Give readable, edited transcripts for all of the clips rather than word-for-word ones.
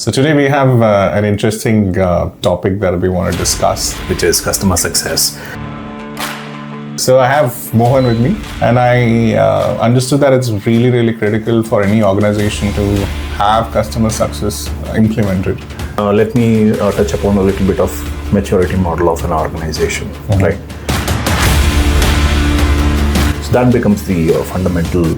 So today we have an interesting topic that we want to discuss, which is customer success. So I have Mohan with me, and I understood that it's really critical for any organization to have customer success implemented. Let me touch upon a little bit of maturity model of an organization, right? So that becomes the fundamental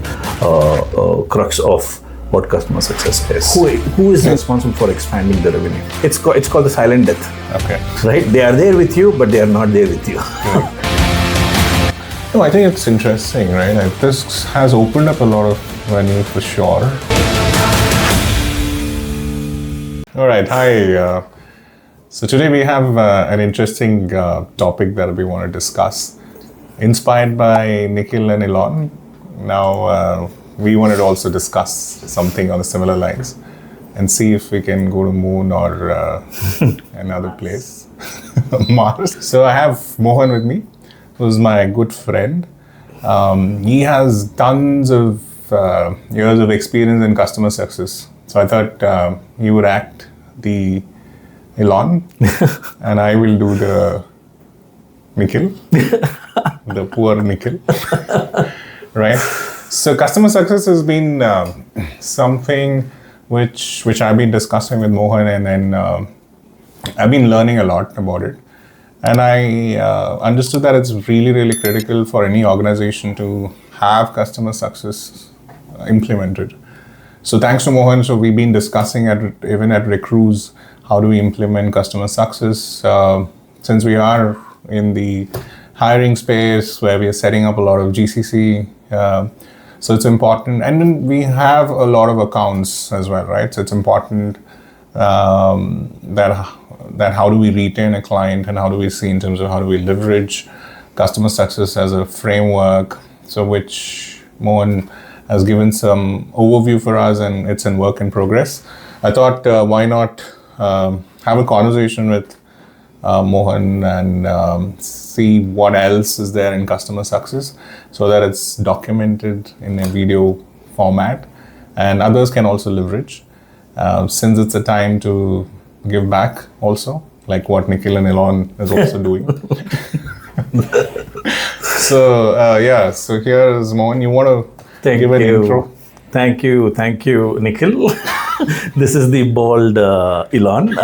crux of what customer success is. Who is responsible for expanding the revenue? It's called the silent death. Okay. Right? They are there with you, but they are not there with you. No, I think it's interesting, right? Like, this has opened up a lot of venues for sure. All right, hi. So today we have an interesting topic that we want to discuss, inspired by Nikhil and Elon. Now, we wanted to also discuss something on the similar lines and see if we can go to moon or another place, Mars. So I have Mohan with me, who's my good friend. He has tons of years of experience in customer success. So I thought he would act the Elon and I will do the Nikhil, the poor Nikhil, right? So customer success has been something which I've been discussing with Mohan, and then I've been learning a lot about it. And I understood that it's really critical for any organization to have customer success implemented. So thanks to Mohan, so we've been discussing even at Recruise, how do we implement customer success? Since we are in the hiring space where we are setting up a lot of GCC, so it's important. And then we have a lot of accounts as well, right? So it's important that how do we retain a client and how do we see in terms of how do we leverage customer success as a framework, so which Mohan has given some overview for us, and it's in work in progress. I thought why not have a conversation with Mohan and see what else is there in customer success so that it's documented in a video format and others can also leverage. Since it's a time to give back also, like what Nikhil and Elon is also doing. So so here is Mohan. You want to give an intro? Thank you, Nikhil. This is the bold Elon.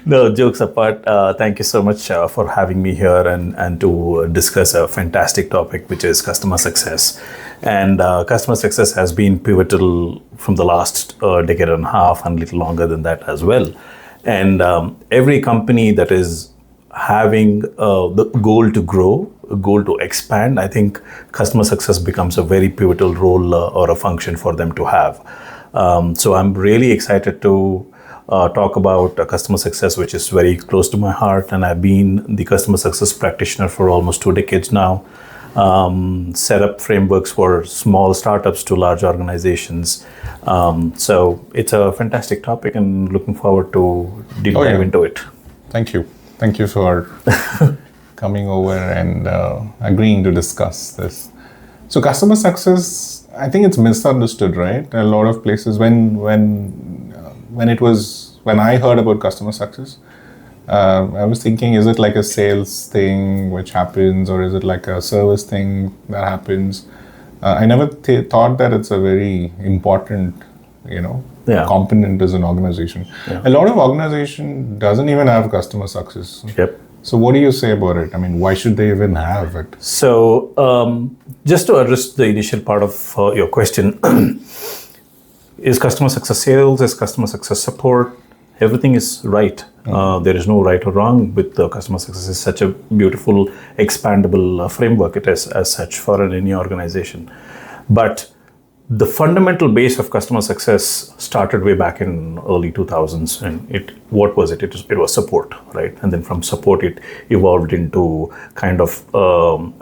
No, jokes apart, thank you so much for having me here and to discuss a fantastic topic, which is customer success. And customer success has been pivotal from the last decade and a half and a little longer than that as well. And every company that is having the goal to grow, a goal to expand, I think customer success becomes a very pivotal role or a function for them to have. So I'm really excited to talk about customer success, which is very close to my heart. And I've been the customer success practitioner for almost 2 decades now. Set up frameworks for small startups to large organizations. So it's a fantastic topic and looking forward to deep dive into it. Thank you. Thank you for coming over and agreeing to discuss this. So customer success, I think it's misunderstood, right? A lot of places when I heard about customer success, I was thinking, is it like a sales thing which happens, or is it like a service thing that happens? I never thought that it's a very important, component as an organization. Yeah. A lot of organization doesn't even have customer success. Yep. So what do you say about it? I mean, why should they even have it? So just to address the initial part of your question, is customer success sales? Is customer success support? Everything is right. There is no right or wrong with the customer success. It's such a beautiful, expandable framework it is as such for any organization. But the fundamental base of customer success started way back in early 2000s, and what was it? It was support, right? And then from support, it evolved into kind of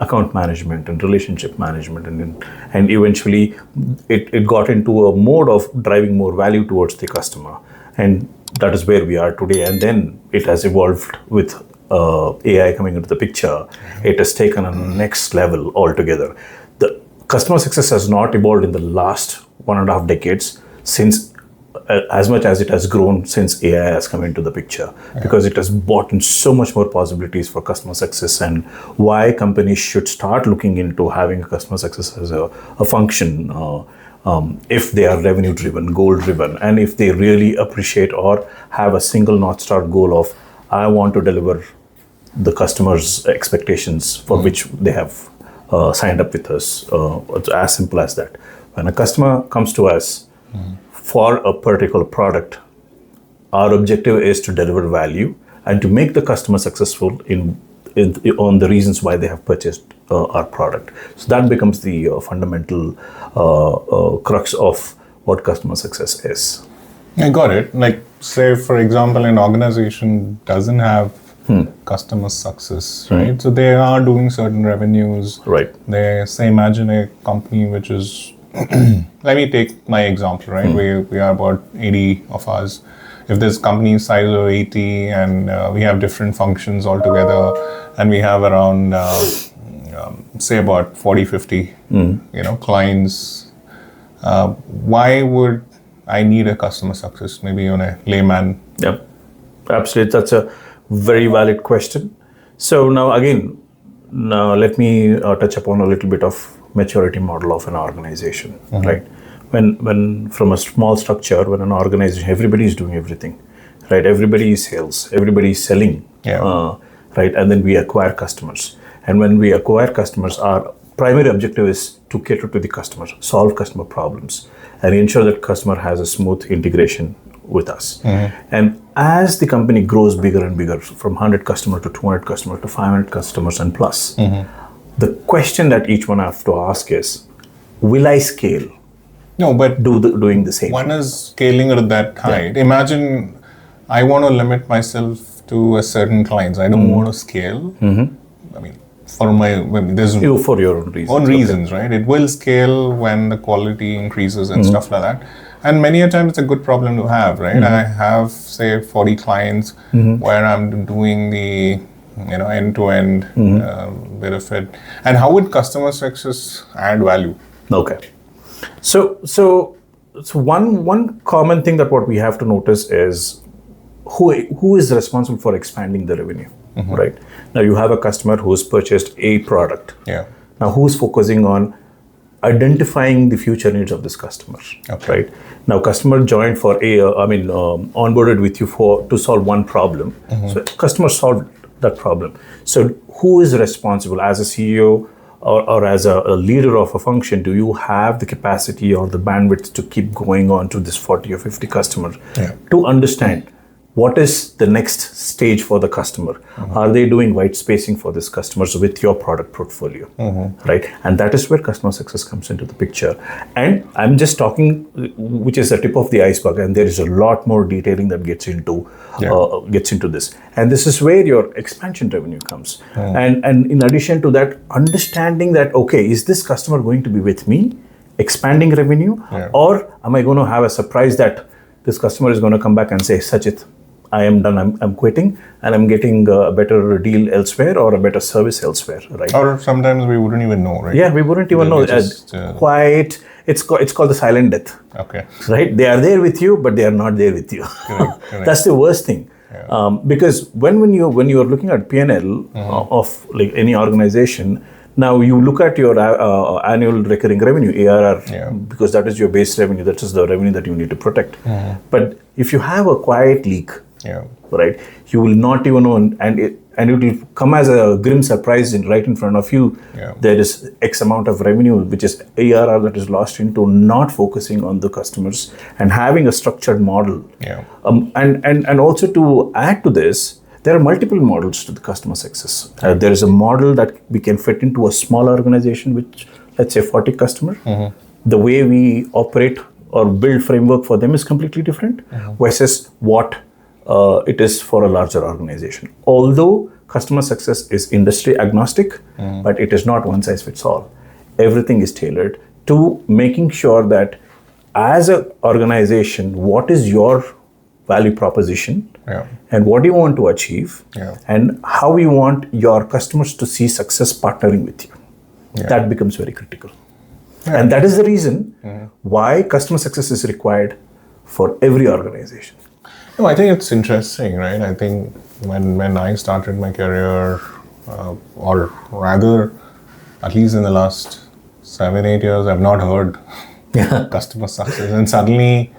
account management and relationship management, and eventually it got into a mode of driving more value towards the customer, and that is where we are today. And then it has evolved with AI coming into the picture. It has taken a next level altogether. The customer success has not evolved in the last 1.5 decades. since as much as it has grown since AI has come into the picture, because it has brought in so much more possibilities for customer success, and why companies should start looking into having a customer success as a function if they are revenue driven, goal driven, and if they really appreciate or have a single North Star goal of, I want to deliver the customer's expectations for which they have signed up with us. It's as simple as that. When a customer comes to us for a particular product, our objective is to deliver value and to make the customer successful on the reasons why they have purchased our product. So that becomes the fundamental crux of what customer success is. I got it. Like, say, for example, an organization doesn't have customer success, right? So they are doing certain revenues. Right. They say, imagine a company which is, let me take my example, right? We are about 80 of us. If this company size of 80 and we have different functions altogether, and we have around, say about 40, 50, clients, why would I need a customer success? Maybe on a layman. Yep, absolutely. That's a very valid question. So now again, let me touch upon a little bit of maturity model of an organization, right? When from a small structure, when an organization, everybody is doing everything, right? Everybody is sales, everybody is selling, right? And then we acquire customers. And when we acquire customers, our primary objective is to cater to the customer, solve customer problems, and ensure that customer has a smooth integration with us. And as the company grows bigger and bigger, from 100 customers to 200 customers to 500 customers and plus, the question that each one have to ask is, will I scale? No, but doing the same. One is scaling at that height. Imagine I want to limit myself to a certain clients. I don't want to scale. I mean, for your own reasons. Right? It will scale when the quality increases and stuff like that. And many a time it's a good problem to have, right? I have, say, 40 clients where I'm doing the end-to-end bit of it. And how would customer success add value? Okay. So one common thing that what we have to notice is who is responsible for expanding the revenue, right? Now you have a customer who's purchased a product. Yeah. Now who's focusing on identifying the future needs of this customer, right? Now customer joined for onboarded with you to solve one problem. So customer solved that problem. So who is responsible as a CEO or as a leader of a function? Do you have the capacity or the bandwidth to keep going on to this 40 or 50 customers to understand what is the next stage for the customer? Are they doing white spacing for this customers with your product portfolio, right? And that is where customer success comes into the picture. And I'm just talking, which is the tip of the iceberg, and there is a lot more detailing that gets into this. And this is where your expansion revenue comes. And in addition to that, understanding that, okay, is this customer going to be with me, expanding revenue, or am I going to have a surprise that this customer is going to come back and say, Sachith, I am done, I'm quitting, and I'm getting a better deal elsewhere or a better service elsewhere, right? Or sometimes we wouldn't even know, right? Yeah, we wouldn't even know. Quiet. It's called the silent death. Okay. Right? They are there with you, but they are not there with you. Correct. That's the worst thing. Because when you are looking at P&L of like any organization, now you look at your annual recurring revenue, ARR, because that is your base revenue. That is the revenue that you need to protect. But if you have a quiet leak, right, you will not even know, and it will come as a grim surprise right in front of you. There is X amount of revenue, which is ARR, that is lost into not focusing on the customers and having a structured model. And also to add to this, there are multiple models to the customer success. There is a model that we can fit into a small organization, which, let's say 40 customers. The way we operate or build framework for them is completely different versus what it is for a larger organization. Although customer success is industry agnostic, but it is not one size fits all. Everything is tailored to making sure that as an organization, what is your value proposition and what do you want to achieve and how you want your customers to see success partnering with you. That becomes very critical. And that is the reason why customer success is required for every organization. No, I think it's interesting, right? I think when I started my career, or rather, at least in the last 7-8 years, I've not heard customer success, and suddenly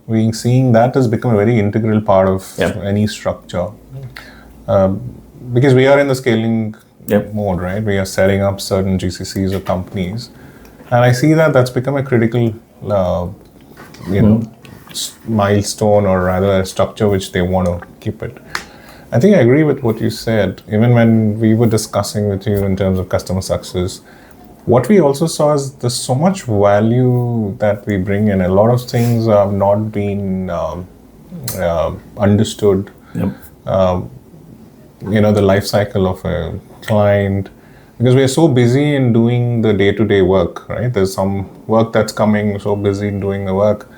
we seeing that has become a very integral part of any structure, because we are in the scaling mode, right? We are setting up certain GCCs or companies, and I see that that's become a critical, milestone, or rather a structure which they want to keep it. I think I agree with what you said. Even when we were discussing with you in terms of customer success, what we also saw is there's so much value that we bring in. A lot of things have not been understood. The life cycle of a client, because we are so busy in doing the day-to-day work, right? There's some work that's coming, so busy in doing the work,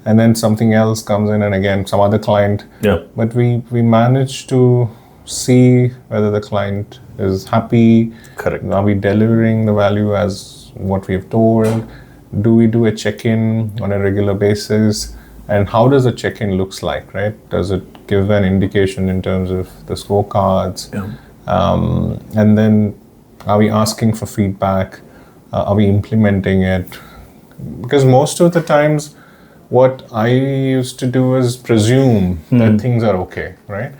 and then something else comes in, and again some other client. But we manage to see whether the client is happy. Correct. Are we delivering the value as what we've told? Do we do a check-in on a regular basis? And how does the check-in looks like, right? Does it give an indication in terms of the scorecards? And then are we asking for feedback? Are we implementing it? Because most of the times what I used to do is presume that things are okay, right?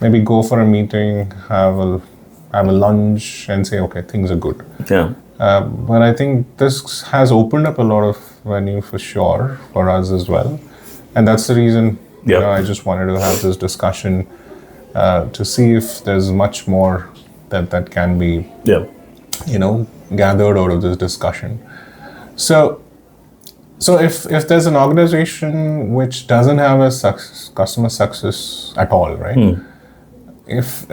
Maybe go for a meeting, have a lunch, and say, okay, things are good. But I think this has opened up a lot of venue for sure for us as well, and that's the reason I just wanted to have this discussion to see if there's much more that can be gathered out of this discussion. So if there's an organization which doesn't have a customer success at all, right? If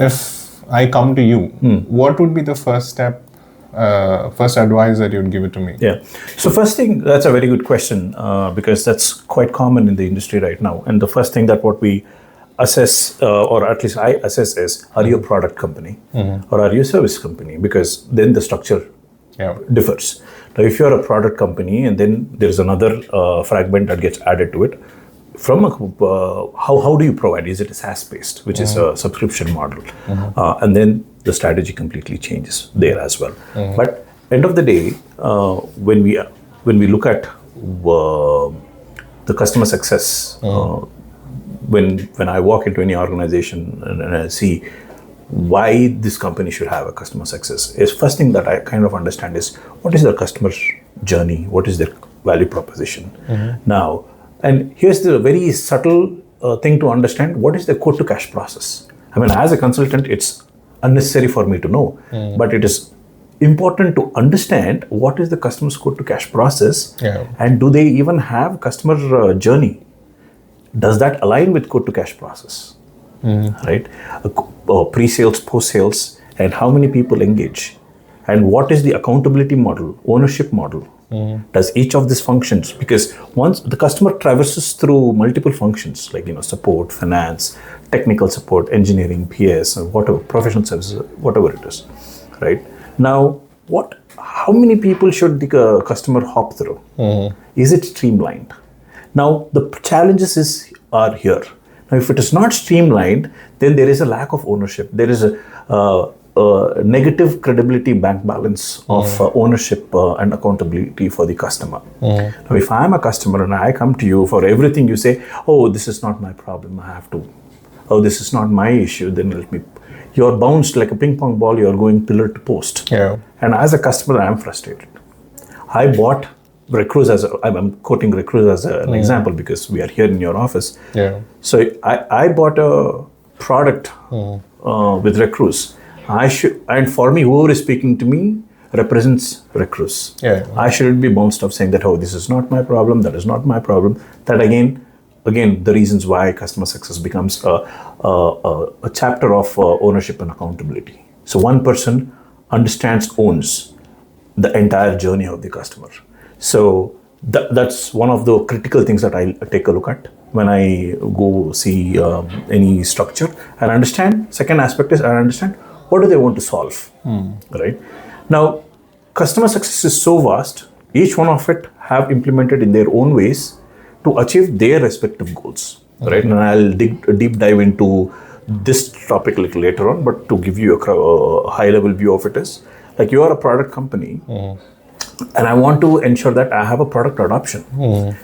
I come to you, what would be the first step, first advice that you'd give it to me? So first thing, that's a very good question, because that's quite common in the industry right now. And the first thing that what we assess, or at least I assess, is, are you a product company or are you a service company? Because then the structure differs. Now, if you're a product company and then there's another fragment that gets added to it, from how do you provide? Is it a SaaS based, which is a subscription model? And then the strategy completely changes there as well. But end of the day, when we look at the customer success, when I walk into any organization and I see why this company should have a customer success, is first thing that I kind of understand is, what is their customer journey? What is their value proposition? Now, and here's the very subtle thing to understand: what is the quote to cash process? I mean, as a consultant, it's unnecessary for me to know, but it is important to understand what is the customer's quote to cash process, and do they even have customer journey? Does that align with quote to cash process? Right? Pre-sales, post-sales, and how many people engage, and what is the accountability model, ownership model? Does each of these functions, because once the customer traverses through multiple functions like support, finance, technical support, engineering, PS, or whatever, professional services, whatever it is, right? Now, how many people should the customer hop through? Is it streamlined? Now, the challenges are here. Now, if it is not streamlined, then there is a lack of ownership. There is a negative credibility bank balance of ownership and accountability for the customer. Now, if I am a customer and I come to you for everything, you say, oh, this is not my problem, I have to. Oh, this is not my issue, then let me. You're bounced like a ping pong ball, you're going pillar to post. And as a customer, I am frustrated. I bought Recruise I'm quoting Recruise as an example because we are here in your office. So I bought a product with Recruise. And for me, whoever is speaking to me represents Recruise. I shouldn't be bounced off saying that, oh, this is not my problem, that is not my problem. That again, the reasons why customer success becomes a chapter of ownership and accountability. So one person owns the entire journey of the customer. So that's one of the critical things that I take a look at when I go see any structure and understand. Second aspect is I understand what do they want to solve, right? Now, customer success is so vast. Each one of it have implemented in their own ways to achieve their respective goals, right? And I'll deep dive into this topic a little later on, but to give you a high level view of it is, like, you are a product company, and I want to ensure that I have a product adoption.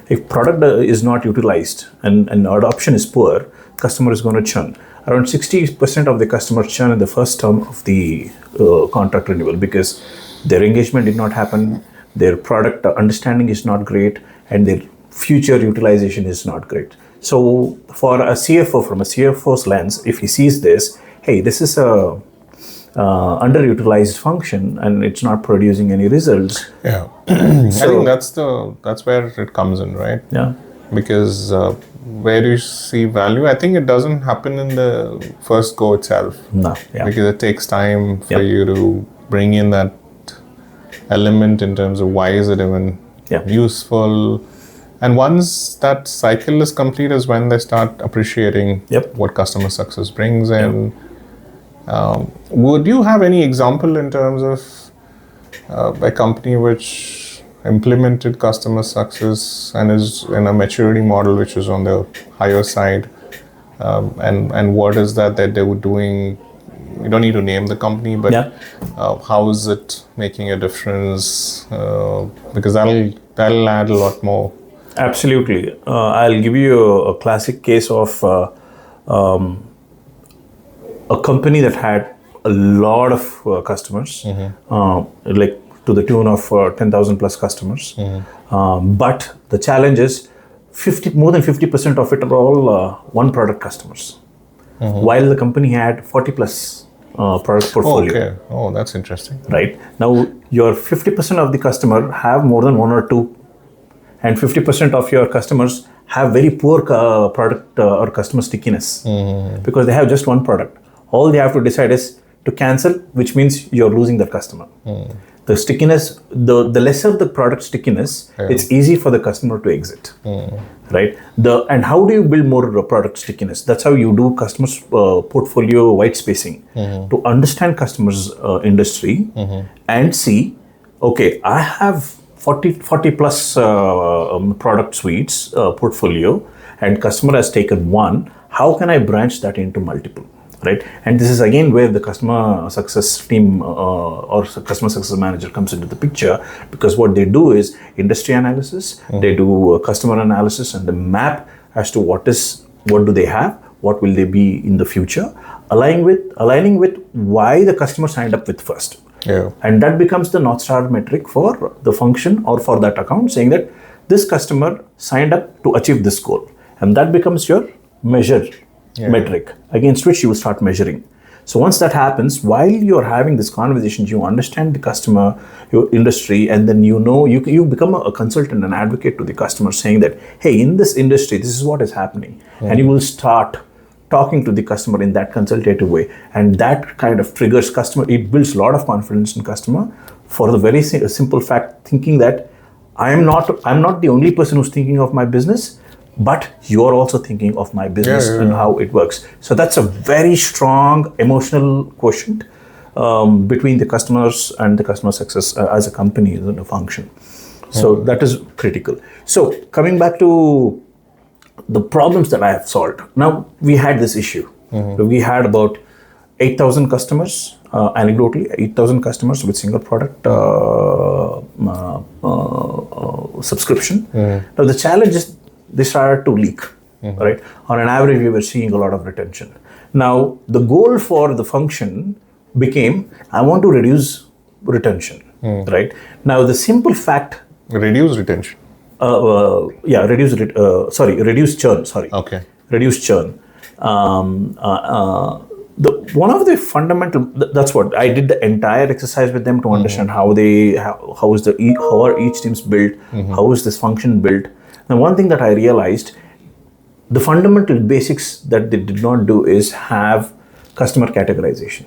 If product is not utilized and adoption is poor, customer is going to churn. Around 60% of the customers churn in the first term of the contract renewal because their engagement did not happen, their product understanding is not great, and their future utilization is not great. So for a CFO, from a CFO's lens, if he sees this, hey, this is a underutilized function and it's not producing any results. Yeah. I think that's where it comes in, right? Yeah. Because where you see value, I think it doesn't happen in the first go itself. No. Yeah. Because it takes time for you to bring in that element in terms of why is it even useful. And once that cycle is complete is when they start appreciating what customer success brings in. Would you have any example in terms of a company which implemented customer success and is in a maturity model which is on the higher side? And what is that they were doing? You don't need to name the company, but how is it making a difference? Because that'll add a lot more. Absolutely. I'll give you a classic case of a company that had a lot of customers, like to the tune of 10,000 plus customers. But the challenge is more than 50% of it are all one product customers, while the company had 40 plus product portfolio. Okay. Oh, that's interesting. Right. Now, your 50% of the customer have more than one or two, and 50% of your customers have very poor product or customer stickiness because they have just one product. All they have to decide is to cancel, which means you're losing that customer. The stickiness, the lesser the product stickiness, it's easy for the customer to exit, right? And how do you build more product stickiness? That's how you do customers portfolio white spacing, to understand customers' industry and see, okay, I have 40 plus product suites portfolio, and customer has taken one. How can I branch that into multiple? Right, and this is again where the customer success team or customer success manager comes into the picture, because what they do is industry analysis, they do customer analysis, and the map as to what do they have, what will they be in the future, aligning with why the customer signed up with first. And that becomes the North Star metric for the function or for that account, saying that this customer signed up to achieve this goal, and that becomes your measure. Metric against which you will start measuring. So once that happens, while you're having this conversation, you understand the customer, your industry, and then you become a consultant and advocate to the customer, saying that, hey, in this industry, this is what is happening. And you will start talking to the customer in that consultative way. And that kind of triggers customer. It builds a lot of confidence in customer for the very simple fact, thinking that I'm not the only person who's thinking of my business, but you're also thinking of my business and how it works. So that's a very strong emotional quotient between the customers and the customer success as a company, as a function. So that is critical. So coming back to the problems that I have solved. Now, we had this issue. We had about 8,000 customers, anecdotally, 8,000 customers with single product subscription. Now, the challenge is they started to leak, right? On an average, we were seeing a lot of retention. Now, the goal for the function became, I want to reduce retention, right? Now, the simple fact... Reduce retention? Reduce churn, sorry. Okay. Reduce churn. One of the fundamental, that's what, I did the entire exercise with them to understand how are each teams built, how is this function built. Now, one thing that I realized, the fundamental basics that they did not do is have customer categorization,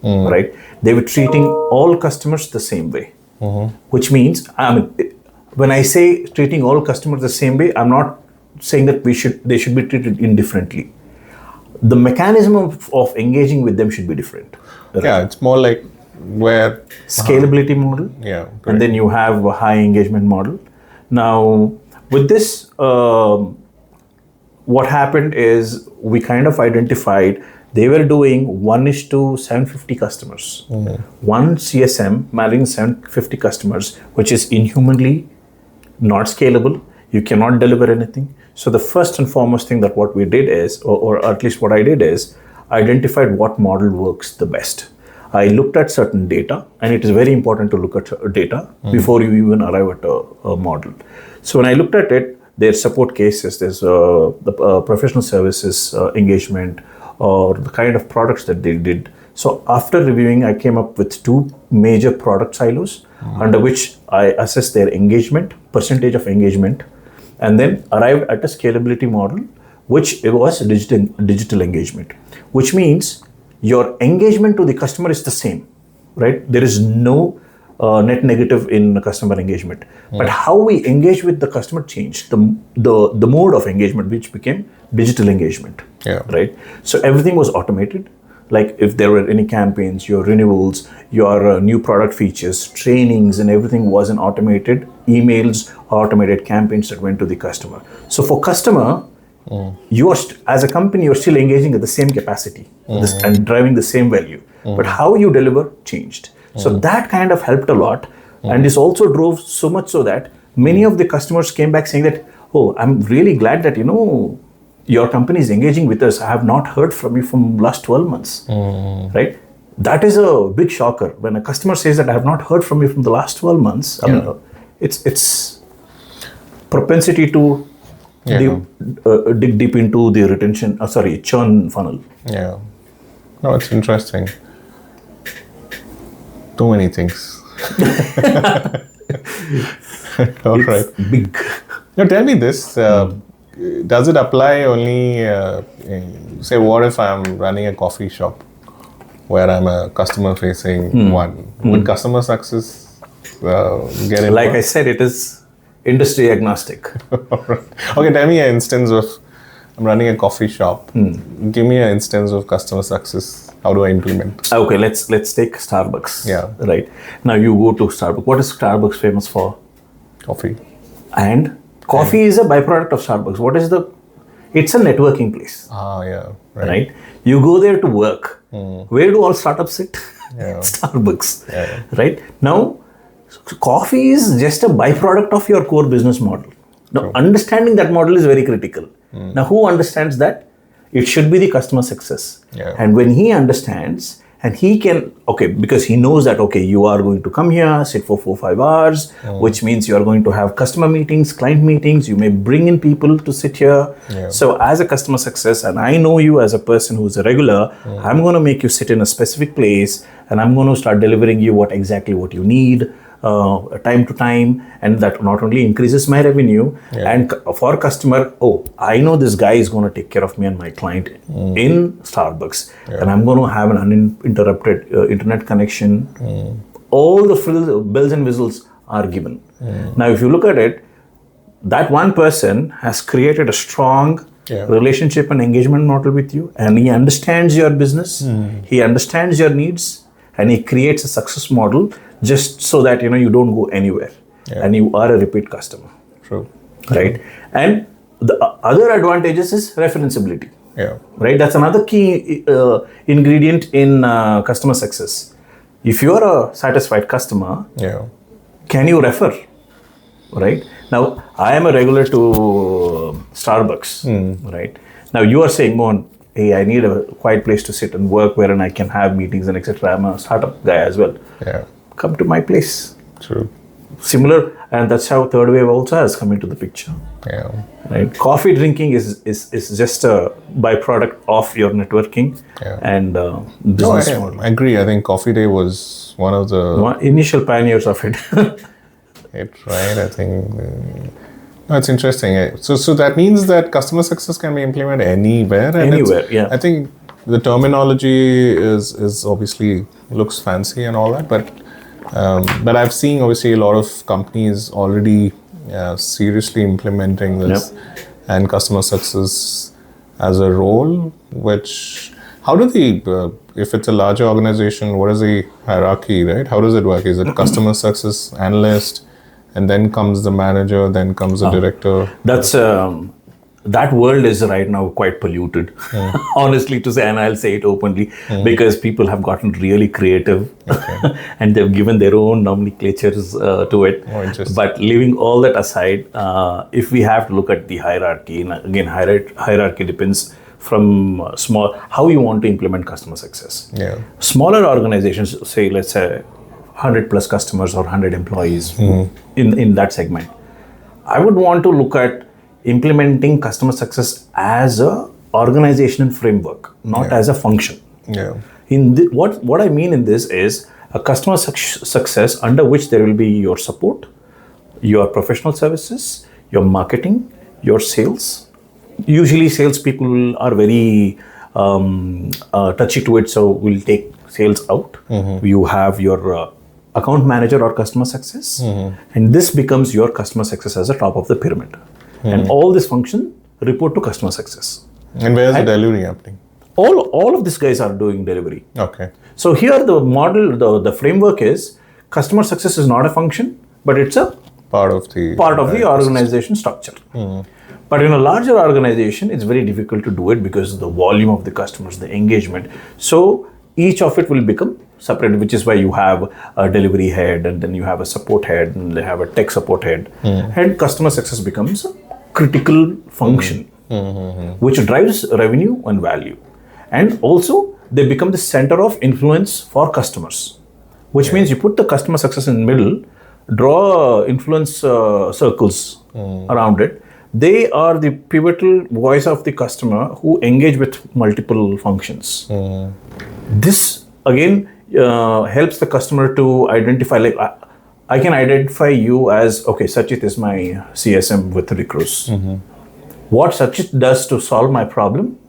right? They were treating all customers the same way, which means, when I say treating all customers the same way, I'm not saying that they should be treated indifferently. The mechanism of engaging with them should be different. Right? Yeah, it's more like where... Scalability model. Yeah. And then you have a high engagement model. Now, with this, what happened is we kind of identified they were doing 1:750 customers. One CSM managing 750 customers, which is inhumanly not scalable. You cannot deliver anything. So the first and foremost thing that what we did is, or at least what I did is, identified what model works the best. I looked at certain data, and it is very important to look at data before you even arrive at a model. So when I looked at it, there's support cases, there's the professional services engagement, or the kind of products that they did. So after reviewing, I came up with two major product silos under which I assessed their engagement, percentage of engagement, and then arrived at a scalability model, which it was digital engagement, which means your engagement to the customer is the same, right? There is no net negative in customer engagement, but how we engage with the customer changed. The mode of engagement, which became digital engagement, right? So everything was automated. Like if there were any campaigns, your renewals, your new product features, trainings, and everything was an automated emails, automated campaigns that went to the customer. So for customer, you are as a company, you're still engaging at the same capacity and driving the same value, but how you deliver changed. So that kind of helped a lot, and this also drove so much so that many of the customers came back saying that, "Oh, I'm really glad that your company is engaging with us. I have not heard from you from last 12 months." Right? That is a big shocker when a customer says that I have not heard from you from the last 12 months. It's propensity to dig deep into the churn funnel. Yeah. No, it's interesting. Too many things. All right. Big. Now tell me this. Does it apply only, say, what if I'm running a coffee shop where I'm a customer-facing one? Would customer success get involved? Like I said, it is industry agnostic. Okay, tell me an instance of, I'm running a coffee shop. Give me an instance of customer success. How do I implement? Okay, let's take Starbucks. Yeah. Right. Now you go to Starbucks. What is Starbucks famous for? Coffee. And coffee is a byproduct of Starbucks. It's a networking place. Yeah. Right? You go there to work. Where do all startups sit? Starbucks. Yeah. Right? Now, coffee is just a byproduct of your core business model. Now, understanding that model is very critical. Now, who understands that? It should be the customer success. Yeah. And when he understands, and he can, because he knows that, you are going to come here, sit for 4-5 hours, which means you are going to have customer meetings, client meetings, you may bring in people to sit here. Yeah. So as a customer success, and I know you as a person who's a regular, I'm going to make you sit in a specific place, and I'm going to start delivering you what you need, time to time, and that not only increases my revenue, and for customer, I know this guy is going to take care of me and my client in Starbucks, and I'm going to have an uninterrupted internet connection. All the bells and whistles are given. Now, if you look at it, that one person has created a strong relationship and engagement model with you, and he understands your business, he understands your needs, and he creates a success model just so that you don't go anywhere, and you are a repeat customer. True. Right? And the other advantages is referenceability. Yeah. Right? That's another key ingredient in customer success. If you are a satisfied customer, can you refer? Right? Now, I am a regular to Starbucks. Right? Now, you are saying, Mohan, hey, I need a quiet place to sit and work wherein I can have meetings and etc. I'm a startup guy as well. Yeah. Come to my place. True. Similar, and that's how third wave also has come into the picture. Yeah. Right. Coffee drinking is just a byproduct of your networking and business model. I agree. I think Coffee Day was one of the initial pioneers of it. Right. I think. No, it's interesting. So that means that customer success can be implemented anywhere. Anywhere, yeah. I think the terminology is obviously looks fancy and all that, but I've seen obviously a lot of companies already seriously implementing this and customer success as a role. How do if it's a larger organization, what is the hierarchy, right? How does it work? Is it customer success analyst? and then comes the manager, then comes the director. That's that world is right now quite polluted, honestly to say, and I'll say it openly, because people have gotten really creative and they've given their own nomenclatures to it. Oh, interesting. But leaving all that aside, if we have to look at the hierarchy, and again, hierarchy depends from small, how you want to implement customer success. Yeah. Smaller organizations, say, let's say 100 plus customers or 100 employees in that segment, I would want to look at implementing customer success as a organizational framework, not as a function. Yeah. What I mean in this is a customer success under which there will be your support, your professional services, your marketing, your sales. Usually salespeople are very touchy to it, so we'll take sales out. You have your account manager or customer success, and this becomes your customer success as a top of the pyramid. And all this function report to customer success. And where's the delivery happening? All of these guys are doing delivery. Okay. So here the model, the framework is customer success is not a function, but it's a Part of the organization structure. But in a larger organization, it's very difficult to do it because of the volume of the customers, the engagement. So each of it will become separate, which is why you have a delivery head, and then you have a support head, and they have a tech support head. And customer success becomes a critical function, which drives revenue and value. And also, they become the center of influence for customers, which means you put the customer success in the middle, draw influence circles around it. They are the pivotal voice of the customer who engage with multiple functions. This, again, helps the customer to identify, like, I can identify you as, okay, Sachith is my CSM with Recruise. What Sachith does to solve my problem,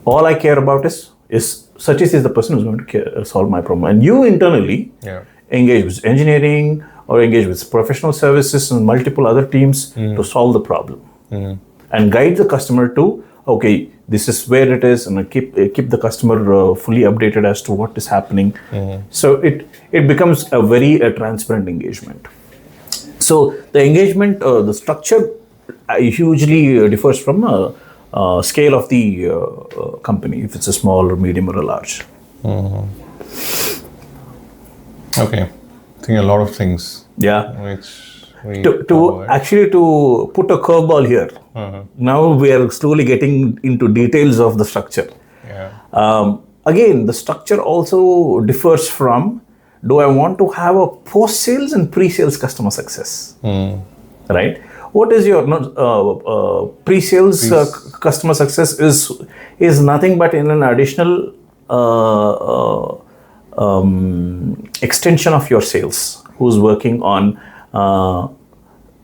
all I care about is Sachith is the person who's going to solve my problem. And you internally engage with engineering or engage with professional services and multiple other teams to solve the problem. And guide the customer to, okay, this is where it is, and keep the customer fully updated as to what is happening. So it becomes a very transparent engagement. So the engagement, the structure hugely differs from scale of the company, if it's a small or medium or a large. Okay. I think a lot of things. Yeah. Which we To actually to put a curveball here. Now we are slowly getting into details of the structure. Again, the structure also differs from, do I want to have a post-sales and pre-sales customer success? Right? What is your pre-sales customer success is nothing but in an additional extension of your sales, who's working on,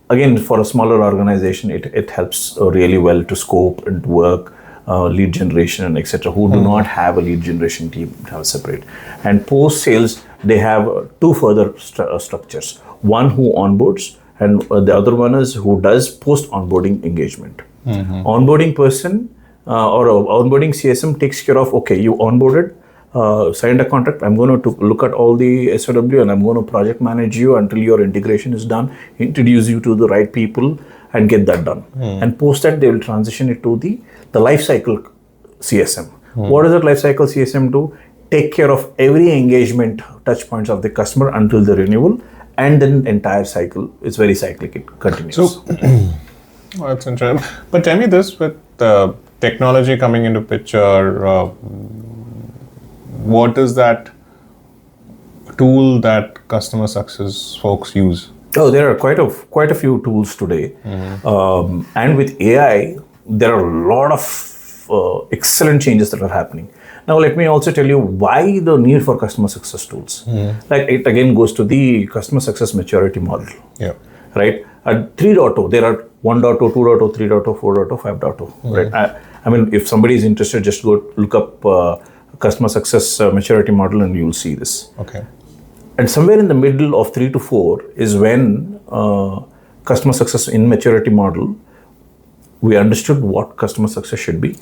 again, for a smaller organization, it helps really well to scope and work, lead generation and etc., who do not have a lead generation team, have separate. And post sales, they have two further structures. One who onboards, and the other one is who does post onboarding engagement. Onboarding person or onboarding CSM takes care of, okay, you onboarded, signed a contract, I'm going to look at all the SOW and I'm going to project manage you until your integration is done, introduce you to the right people and get that done. And post that, they will transition it to the lifecycle CSM. What does that lifecycle CSM do? Take care of every engagement touch points of the customer until the renewal, and then the entire cycle is very cyclic, it continues. So, that's interesting. But tell me this, with technology coming into picture, what is that tool that customer success folks use? Oh, there are quite a few tools today. And with AI, there are a lot of excellent changes that are happening. Now, let me also tell you why the need for customer success tools. Like, it again goes to the customer success maturity model. Right? At 3.0, there are 1.0, 2.0, 3.0, 4.0, 5.0. Right? I mean, if somebody is interested, just go look up customer success maturity model and you'll see this. Okay. And somewhere in the middle of 3 to 4 is when customer success in maturity model, we understood what customer success should be.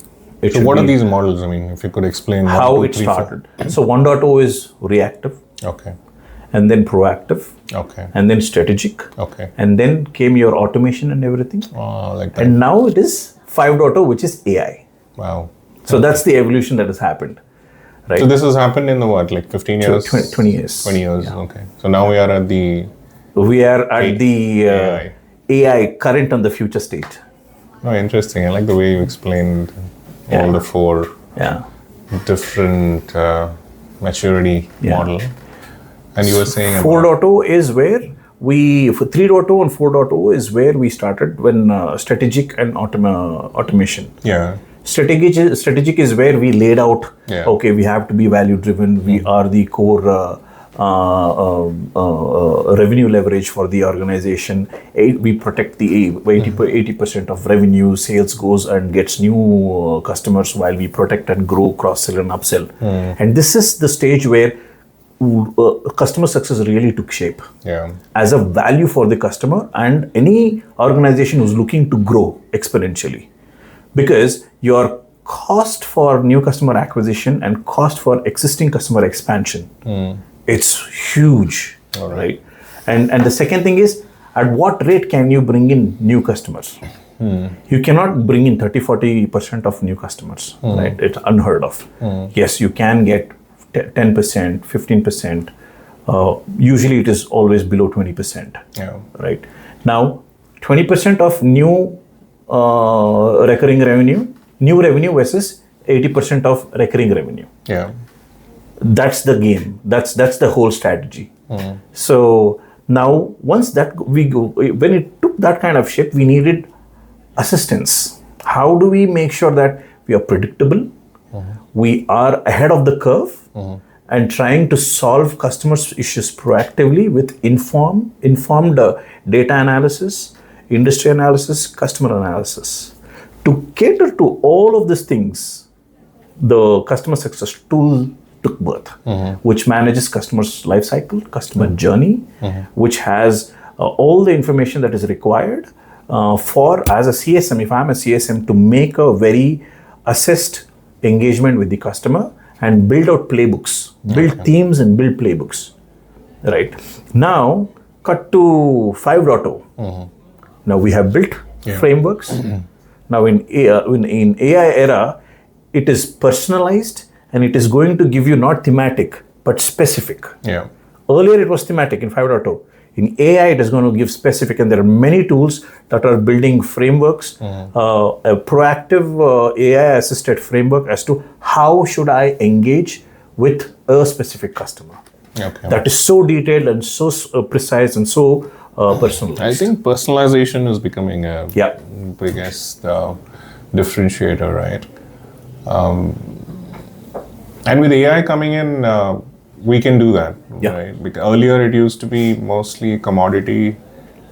So what are these models? I mean, if you could explain how it started. So 1.0 is reactive. Okay. and then proactive, Okay. and then strategic, Okay. and then came your automation and everything. Like that. And now it is 5.0, which is AI. Wow. So that's the evolution that has happened, right? So this has happened in the what, like 15 years? 20 years. 20 years, Yeah. okay. So now we are at the We are at the AI. AI current and the future state. Oh, interesting. I like the way you explained all the four Yeah. different maturity model. And you were saying 4.0 is where for 3.0 and 4.0 is where we started when strategic and automation. Yeah. Strategic is where we laid out, okay, we have to be value driven. We are the core revenue leverage for the organization. We protect the 80% of revenue. Sales goes and gets new customers while we protect and grow, cross-sell and upsell. And this is the stage where customer success really took shape as a value for the customer and any organization who's looking to grow exponentially. Because your cost for new customer acquisition and cost for existing customer expansion, it's huge, right? And the second thing is, at what rate can you bring in new customers? You cannot bring in 30-40% of new customers, right? It's unheard of. Yes, you can get 10%, 15%. Usually it is always below 20%, right? Now, 20% of new recurring revenue, new revenue versus 80% of recurring revenue. Yeah. That's the game. That's the whole strategy. So now once that when it took that kind of shape, we needed assistance. How do we make sure that we are predictable, we are ahead of the curve, and trying to solve customers' issues proactively with informed data analysis, industry analysis, customer analysis. To cater to all of these things, the customer success tool took birth, which manages customer's life cycle, customer journey, which has all the information that is required for, as a CSM, if I'm a CSM, to make a very assessed engagement with the customer and build out playbooks, build themes and build playbooks, right? Now, cut to 5.0. Now we have built frameworks. Now in AI era, it is personalized and it is going to give you not thematic, but specific. Yeah. Earlier it was thematic in 5.0. In AI, it is going to give specific, and there are many tools that are building frameworks, a proactive AI-assisted framework as to how should I engage with a specific customer. Okay. That is so detailed and so precise and so personalized. I think personalization is becoming a biggest differentiator, right? And with AI coming in, we can do that, right? Because earlier it used to be mostly commodity,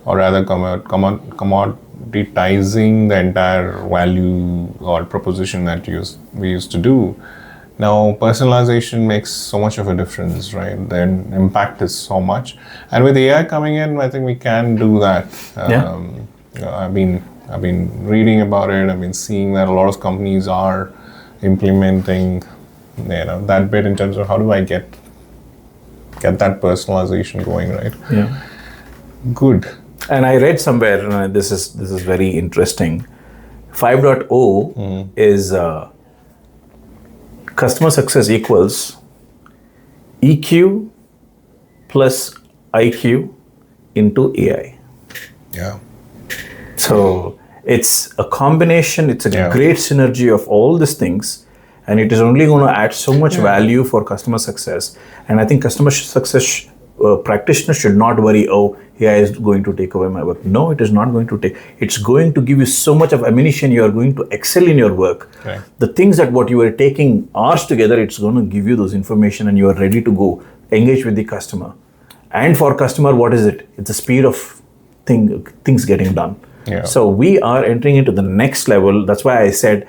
or rather commoditizing the entire value or proposition that we used to do. Now personalization makes so much of a difference, right? The impact is so much, and with AI coming in, I think we can do that. I've been reading about it. I've been seeing that a lot of companies are implementing, that bit in terms of how do I get that personalization going, right? Yeah. Good. And I read somewhere, this is very interesting. 5.0 is customer success equals EQ plus IQ into AI. Yeah. So it's a combination, it's a great synergy of all these things. And it is only going to add so much value for customer success. And I think customer success practitioners should not worry, AI is going to take away my work. No, it is not going to take. It's going to give you so much of ammunition. You are going to excel in your work. Right. The things that what you are taking hours together, it's going to give you those information and you are ready to go engage with the customer. And for customer, what is it? It's the speed of things getting done. Yeah. So we are entering into the next level. That's why I said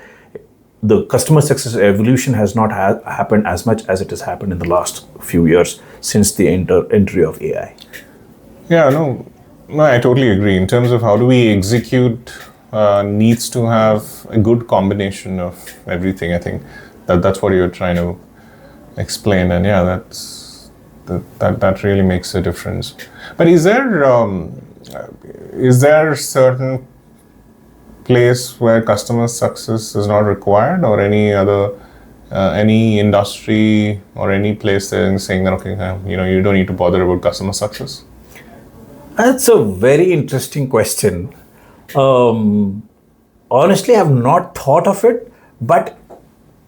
the customer success evolution has not happened as much as it has happened in the last few years since the entry of AI. Yeah, no, I totally agree. In terms of how do we execute, needs to have a good combination of everything. I think that's what you're trying to explain. And that really makes a difference. But is there certain place where customer success is not required, or any other any industry or any place they're saying that okay, you don't need to bother about customer success? That's a very interesting question. Honestly, I've not thought of it, but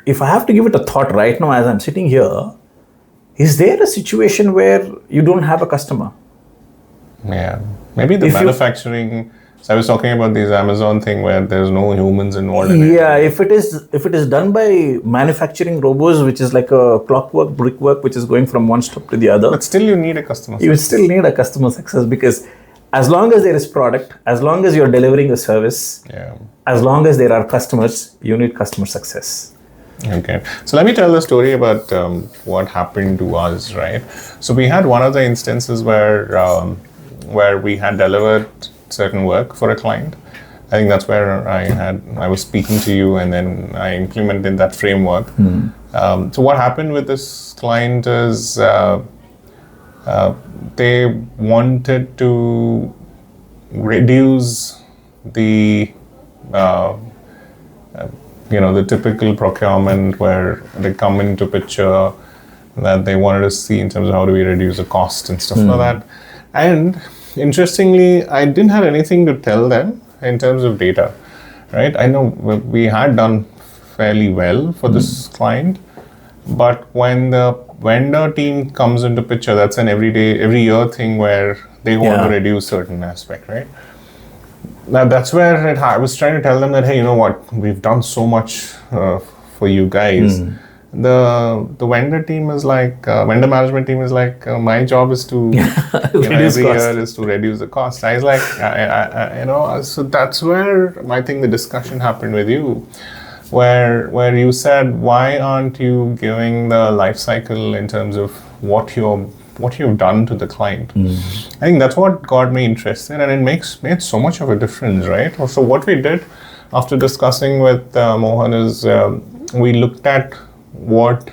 if I have to give it a thought right now as I'm sitting here, is there a situation where you don't have a customer? Yeah, maybe the manufacturing. So I was talking about this Amazon thing where there's no humans involved in it. Yeah, if it is done by manufacturing robots, which is like a clockwork, brickwork, which is going from one step to the other. But still you need a customer. You still need a customer success, because as long as there is product, as long as you're delivering a service, as long as there are customers, you need customer success. Okay. So let me tell the story about what happened to us, right? So we had one of the instances where we had delivered certain work for a client. I think that's where I was speaking to you, and then I implemented that framework. So what happened with this client is they wanted to reduce the the typical procurement where they come into picture that they wanted to see in terms of how do we reduce the cost and stuff like that. And interestingly, I didn't have anything to tell them in terms of data, right? I know we had done fairly well for this client, but when the vendor team comes into picture, that's an every year thing where they want to reduce certain aspect, right? Now that's where I was trying to tell them that, hey, you know what, we've done so much for you guys. The vendor team is like, vendor management team is like, my job is to every year is to reduce the cost. I was like, so that's where I think the discussion happened with you, where you said, why aren't you giving the life cycle in terms of what you've done to the client? I think that's what got me interested, and it made so much of a difference, right? So what we did after discussing with Mohan is we looked at what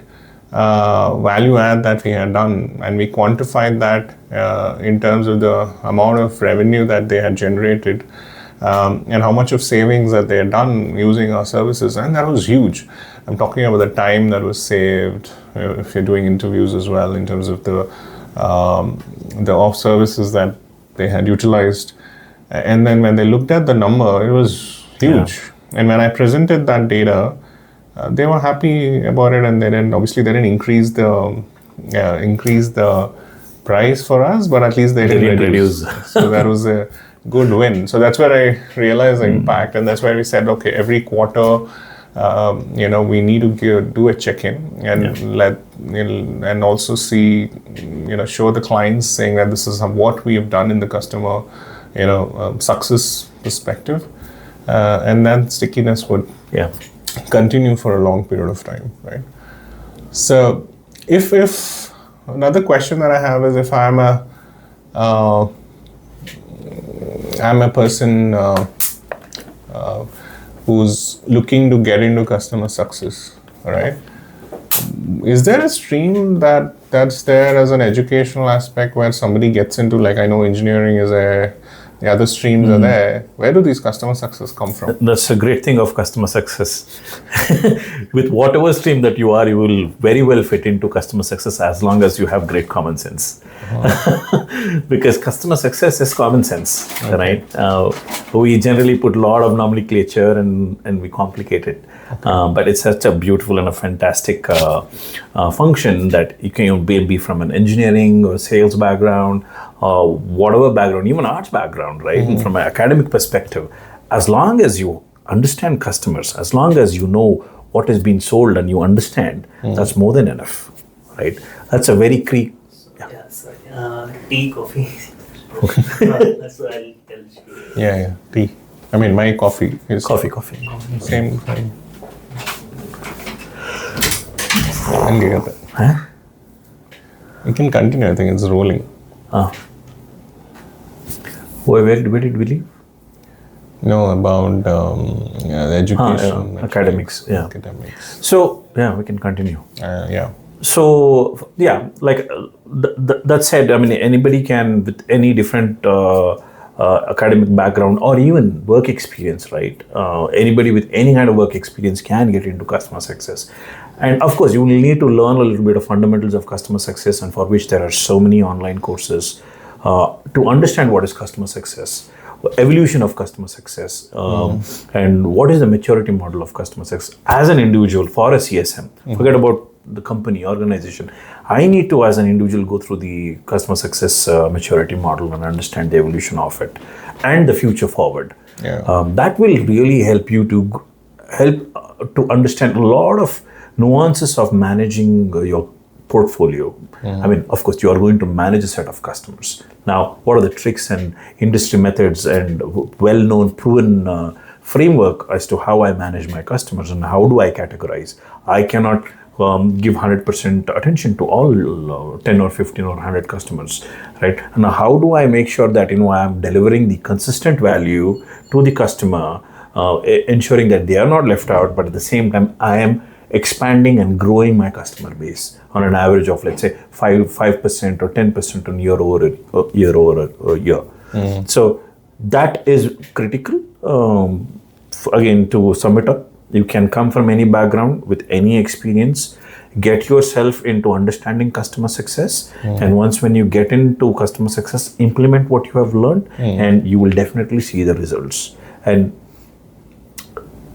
value add that we had done, and we quantified that in terms of the amount of revenue that they had generated, and how much of savings that they had done using our services, and that was huge. I'm talking about the time that was saved, if you're doing interviews as well, in terms of the off services that they had utilized. And then when they looked at the number, it was huge. And when I presented that data, they were happy about it, and they didn't increase the price for us, but at least they didn't reduce. So that was a good win. So that's where I realized the impact, and that's why we said, okay, every quarter, we need to do a check-in and and also see, show the clients saying that this is what we have done in the customer, success perspective, and then stickiness would continue for a long period of time, right? So, if another question that I have is, if I'm a person who's looking to get into customer success, all right? Is there a stream that's there as an educational aspect where somebody gets into, like, I know engineering is there, the other streams are there. Where do these customer success come from? That's a great thing of customer success. With whatever stream that you are, you will very well fit into customer success as long as you have great common sense. Because customer success is common sense, right? We generally put a lot of nomenclature and we complicate it. But it's such a beautiful and a fantastic function that you can be from an engineering or sales background, or whatever background, even arts background, right? From an academic perspective, as long as you understand customers, as long as you know what is being sold and you understand, that's more than enough, right? That's a very key. Tea, coffee. That's what I'll tell you. Yeah, tea. I mean, my coffee is Coffee. Same. And get it. Huh? You can continue. I think it's rolling. Where did we leave? No, about the education. Academics. Academics. So, we can continue. So yeah, like that said, I mean, anybody can with any different academic background or even work experience, right? Anybody with any kind of work experience can get into customer success. And of course, you will need to learn a little bit of fundamentals of customer success, and for which there are so many online courses to understand what is customer success, evolution of customer success, and what is the maturity model of customer success as an individual for a CSM. Forget about the company, organization. I need to, as an individual, go through the customer success maturity model and understand the evolution of it and the future forward. That will really help you to understand a lot of nuances of managing your portfolio. I mean, of course, you are going to manage a set of customers. Now, what are the tricks and industry methods and well-known, proven framework as to how I manage my customers and how do I categorize? I cannot give 100% attention to all 10 or 15 or 100 customers, right? And how do I make sure that, I am delivering the consistent value to the customer, ensuring that they are not left out, but at the same time, I am expanding and growing my customer base on an average of, let's say, 5% or 10% on year over year. So that is critical. Again, to sum it up, you can come from any background with any experience, get yourself into understanding customer success, and once when you get into customer success, implement what you have learned, and you will definitely see the results. And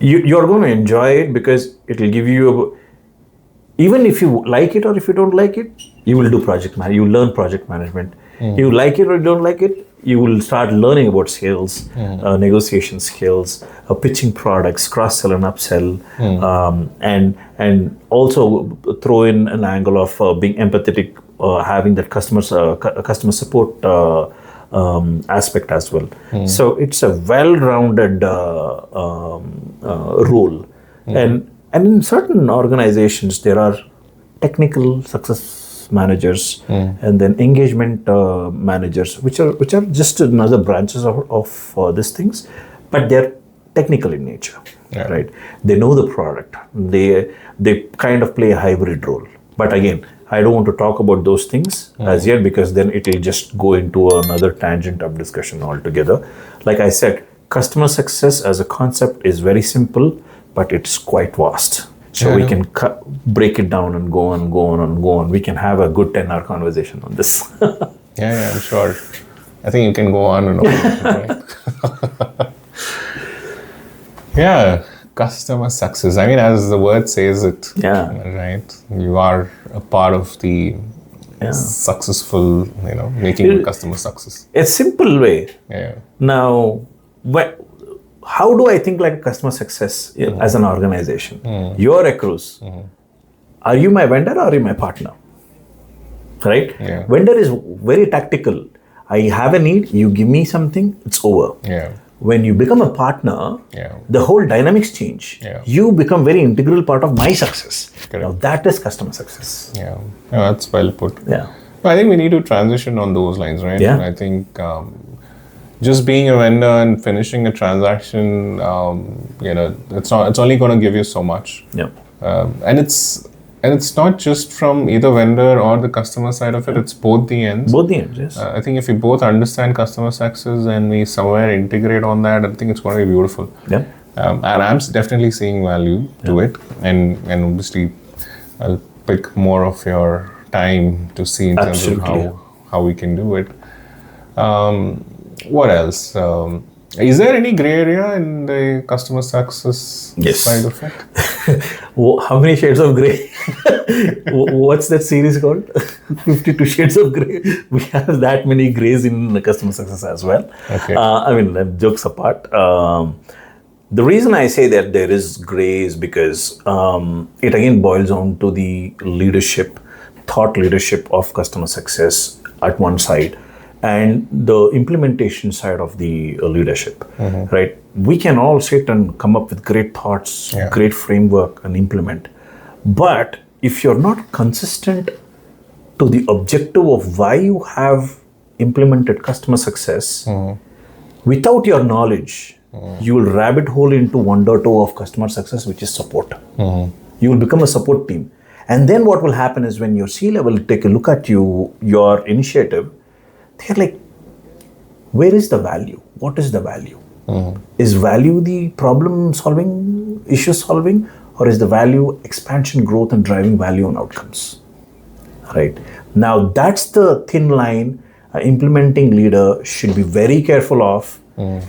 you're going to enjoy it because it will give you, even if you like it or if you don't like it, you will do project management, you will learn project management. You like it or you don't like it, you will start learning about sales, negotiation skills, pitching products, cross-sell and upsell, and also throw in an angle of being empathetic, having that customer support aspect as well. So it's a well-rounded role. And in certain organizations, there are technical success managers and then engagement managers, which are just another branches of these things, but they're technical in nature, right? They know the product. They kind of play a hybrid role. But again, I don't want to talk about those things as yet, because then it will just go into another tangent of discussion altogether. Like I said, customer success as a concept is very simple, but it's quite vast. So we can break it down and go on. We can have a good 10-hour conversation on this. Yeah, I'm sure. I think you can go on and on. Right? Yeah, customer success. I mean, as the word says it, right? You are a part of the successful, making customer success. A simple way. Yeah. Now, how do I think like customer success as an organization? You're Recruise. Are you my vendor or are you my partner? Right? Yeah. Vendor is very tactical. I have a need, you give me something, it's over. Yeah. When you become a partner, the whole dynamics change. Yeah. You become very integral part of my success. Correct. Now that is customer success. Yeah, that's well put. Yeah. I think we need to transition on those lines, right? Yeah. And I think just being a vendor and finishing a transaction, it's only going to give you so much. Yeah. And it's not just from either vendor or the customer side of it. It's both the ends. Both the ends, yes. I think if we both understand customer success and we somewhere integrate on that, I think it's going to be beautiful. Yeah. And I'm definitely seeing value to it, and obviously I'll pick more of your time to see in terms of how we can do it. What else? Is there any gray area in the customer success side of it? How many shades of grey? What's that series called? 52 Shades of Grey. We have that many greys in the customer success as well. Okay. I mean, jokes apart. The reason I say that there is grey is because it again boils down to the thought leadership of customer success at one side, and the implementation side of the leadership, right? We can all sit and come up with great thoughts, great framework and implement. But if you're not consistent to the objective of why you have implemented customer success, without your knowledge, you will rabbit hole into 1.0 of customer success, which is support. You will become a support team. And then what will happen is when your C-level take a look at your initiative, they're like, where is the value? What is the value? Is value the problem solving, issue solving, or is the value expansion, growth, and driving value and outcomes? Right? Now, that's the thin line implementing leader should be very careful of.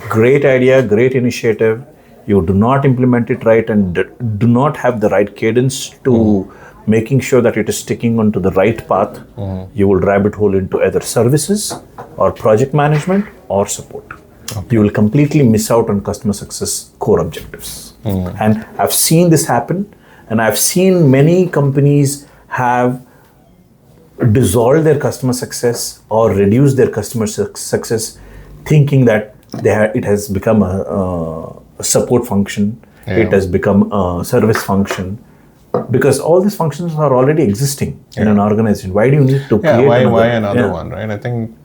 Great idea, great initiative. You do not implement it right and do not have the right cadence to making sure that it is sticking onto the right path. You will rabbit hole into either services or project management or support. You will completely miss out on customer success core objectives. And I've seen this happen, and I've seen many companies have dissolved their customer success or reduced their customer success, thinking that it has become a support function, it has become a service function, because all these functions are already existing in an organization. Why do you need to create why another one, right? I think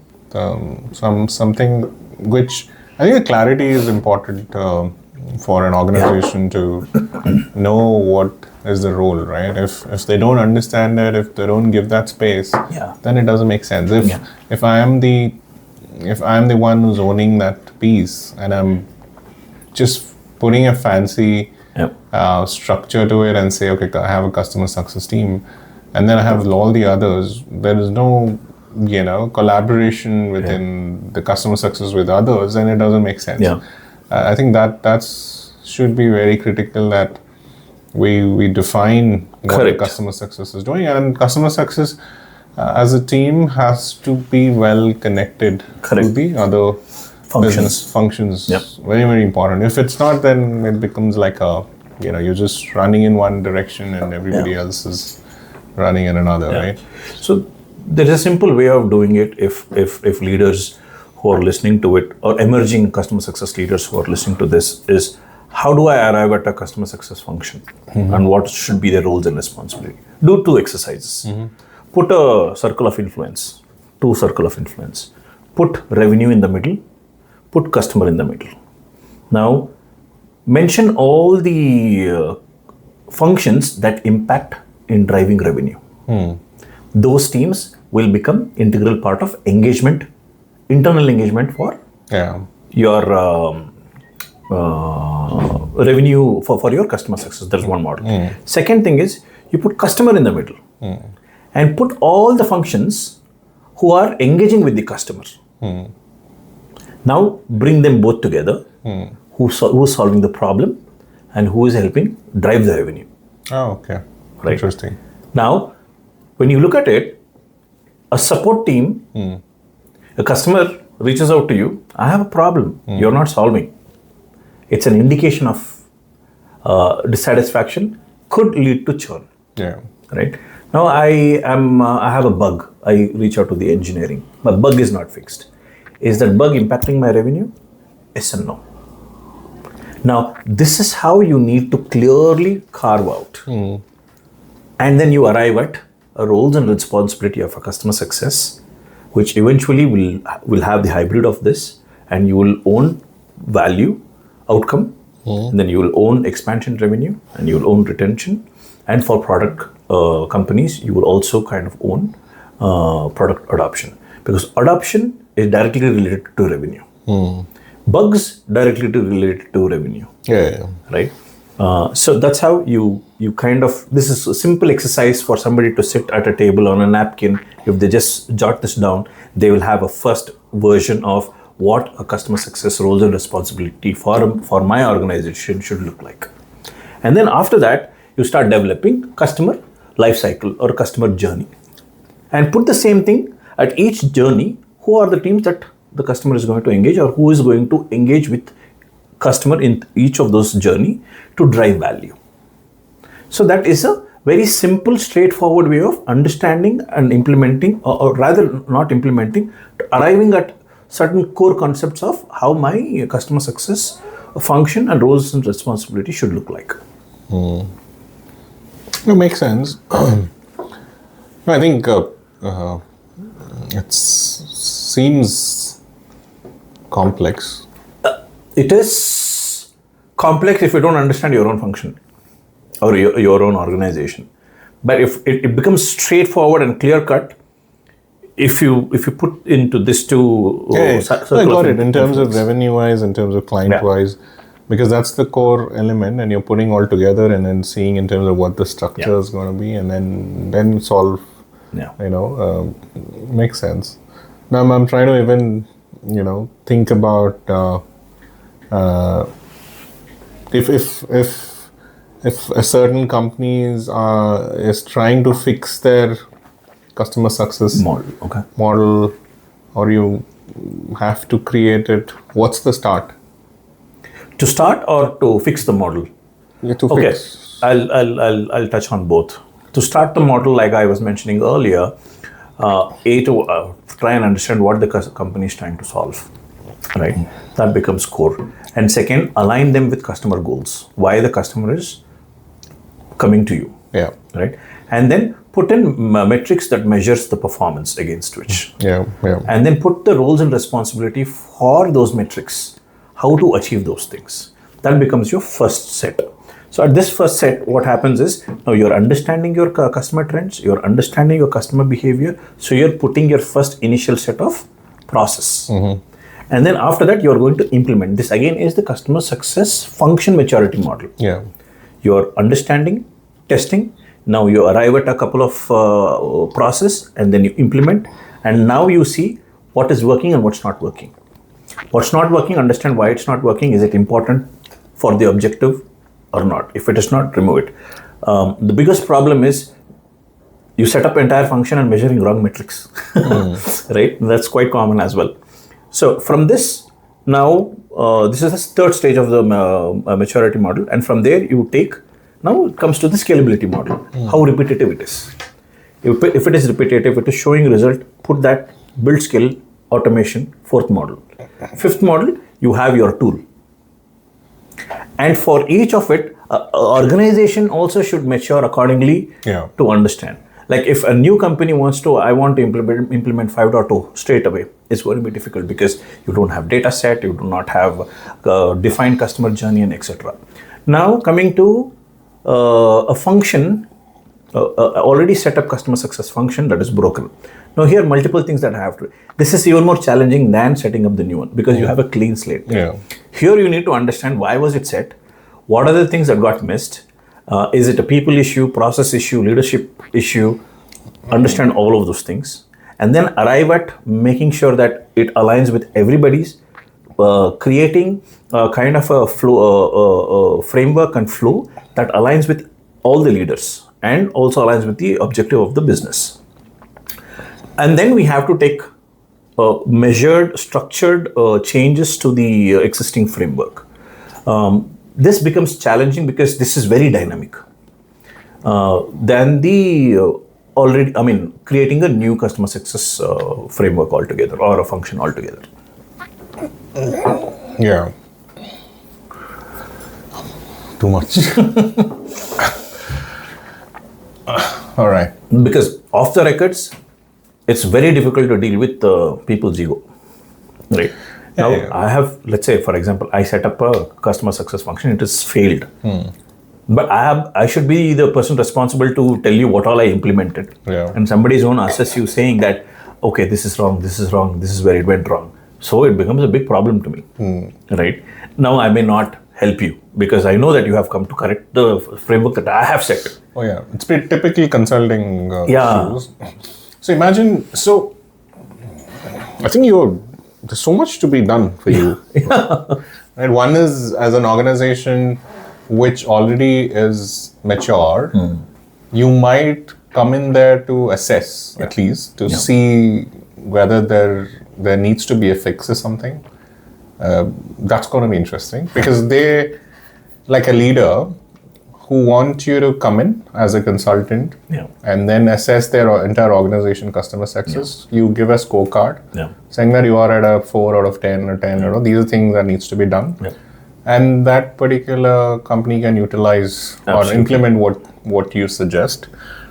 something which I think the clarity is important for an organization to know what is the role, right? If they don't understand it, if they don't give that space, then it doesn't make sense. If I am the one who's owning that piece and I'm just putting a fancy structure to it and say, okay, I have a customer success team, and then I have all the others, there is no collaboration within the customer success with others, and it doesn't make sense. I think that's should be very critical, that we define what the customer success is doing, and customer success as a team has to be well connected to the other business functions. Very, very important. If it's not, then it becomes like you're just running in one direction and everybody else is running in another, right? So there's a simple way of doing it. If leaders who are listening to it, or emerging customer success leaders who are listening to this, is how do I arrive at a customer success function and what should be their roles and responsibility? Do 2 exercises. Put a circle of influence, 2 circle of influence. Put revenue in the middle, put customer in the middle. Now, mention all the functions that impact in driving revenue. Those teams will become integral part of engagement, internal engagement for your revenue for your customer success. That's one model. Second thing is you put customer in the middle and put all the functions who are engaging with the customer. Now bring them both together. Who's solving the problem and who is helping drive the revenue. Oh, okay. Right. Interesting. Now, when you look at it, a support team, a customer reaches out to you, I have a problem, you're not solving. It's an indication of dissatisfaction, could lead to churn. Right? Now I have a bug. I reach out to the engineering. My bug is not fixed. Is that bug impacting my revenue? Yes and no. Now, this is how you need to clearly carve out. And then you arrive at a roles and responsibility of a customer success, which eventually will have the hybrid of this, and you will own value, outcome, and then you will own expansion revenue, and you will own retention. And for product companies, you will also kind of own product adoption, because adoption is directly related to revenue. Bugs directly related to revenue. Right? So that's how you kind of, this is a simple exercise for somebody to sit at a table on a napkin. If they just jot this down, they will have a first version of what a customer success roles and responsibility for my organization should look like. And then after that, you start developing customer life cycle or customer journey, and put the same thing at each journey. Who are the teams that the customer is going to engage, or who is going to engage with customer in each of those journey to drive value. So that is a very simple, straightforward way of understanding and implementing, or rather not implementing, arriving at certain core concepts of how my customer success function and roles and responsibility should look like. It makes sense. I think it seems complex. It is complex if you don't understand your own function or your own organization. But if it becomes straightforward and clear cut, if you put into this two I got it in terms of revenue wise, in terms of client wise, because that's the core element, and you're putting all together and then seeing in terms of what the structure is going to be, and then solve. Makes sense. Now I'm trying to even think about if a certain company is trying to fix their customer success model, or you have to create it. What's the start? To start or to fix the model? Fix. I'll touch on both. To start the model, like I was mentioning earlier, to try and understand what the company is trying to solve, right? That becomes core. And second, align them with customer goals. Why the customer is coming to you, right? And then put in metrics that measures the performance against which. And then put the roles and responsibility for those metrics, how to achieve those things. That becomes your first set. So at this first set, what happens is, now you're understanding your customer trends, you're understanding your customer behavior, so you're putting your first initial set of process. And then after that, you're going to implement. This again is the customer success function maturity model. You're understanding, testing, now you arrive at a couple of process, and then you implement, and now you see what is working and what's not working. What's not working, understand why it's not working. Is it important for the objective or not? If it is not, remove it. The biggest problem is you set up entire function and measuring wrong metrics, right? That's quite common as well. So from this, now this is the third stage of the maturity model, and from there you take, now it comes to the scalability model, how repetitive it is. If it is repetitive, it is showing result, put that, build skill, automation, fourth model. Fifth model, you have your tool. And for each of it, organization also should mature accordingly to understand. Like if a new company wants to, I want to implement 5.0 straight away, it's going to be difficult because you don't have data set, you do not have defined customer journey, and etc. Now coming to a function, already set up customer success function that is broken. Now here multiple things that I have to, this is even more challenging than setting up the new one because you have a clean slate. Here you need to understand why was it set, what are the things that got missed, is it a people issue, process issue, leadership issue, understand all of those things, and then arrive at making sure that it aligns with everybody's, creating a kind of a flow, framework and flow that aligns with all the leaders and also aligns with the objective of the business. And then we have to take measured, structured changes to the existing framework. This becomes challenging because this is very dynamic. Than the creating a new customer success framework altogether or a function altogether. Too much. All right. Because off the records, it's very difficult to deal with people's ego, right? Now, I have, let's say, for example, I set up a customer success function, it has failed. But I should be the person responsible to tell you what all I implemented. And somebody is going to assess you saying that, okay, this is wrong, this is wrong, this is where it went wrong. So it becomes a big problem to me, right? Now, I may not help you because I know that you have come to correct the framework that I have set. It's pretty typically consulting issues. So imagine, I think there's so much to be done for you. Right? One is, as an organization which already is mature, you might come in there to assess, at least, to see whether there needs to be a fix or something. That's going to be interesting because they, like a leader, who want you to come in as a consultant and then assess their entire organization customer success. You give a scorecard saying that you are at a 4 out of 10 or 10, these are things that needs to be done. And that particular company can utilize or implement what you suggest.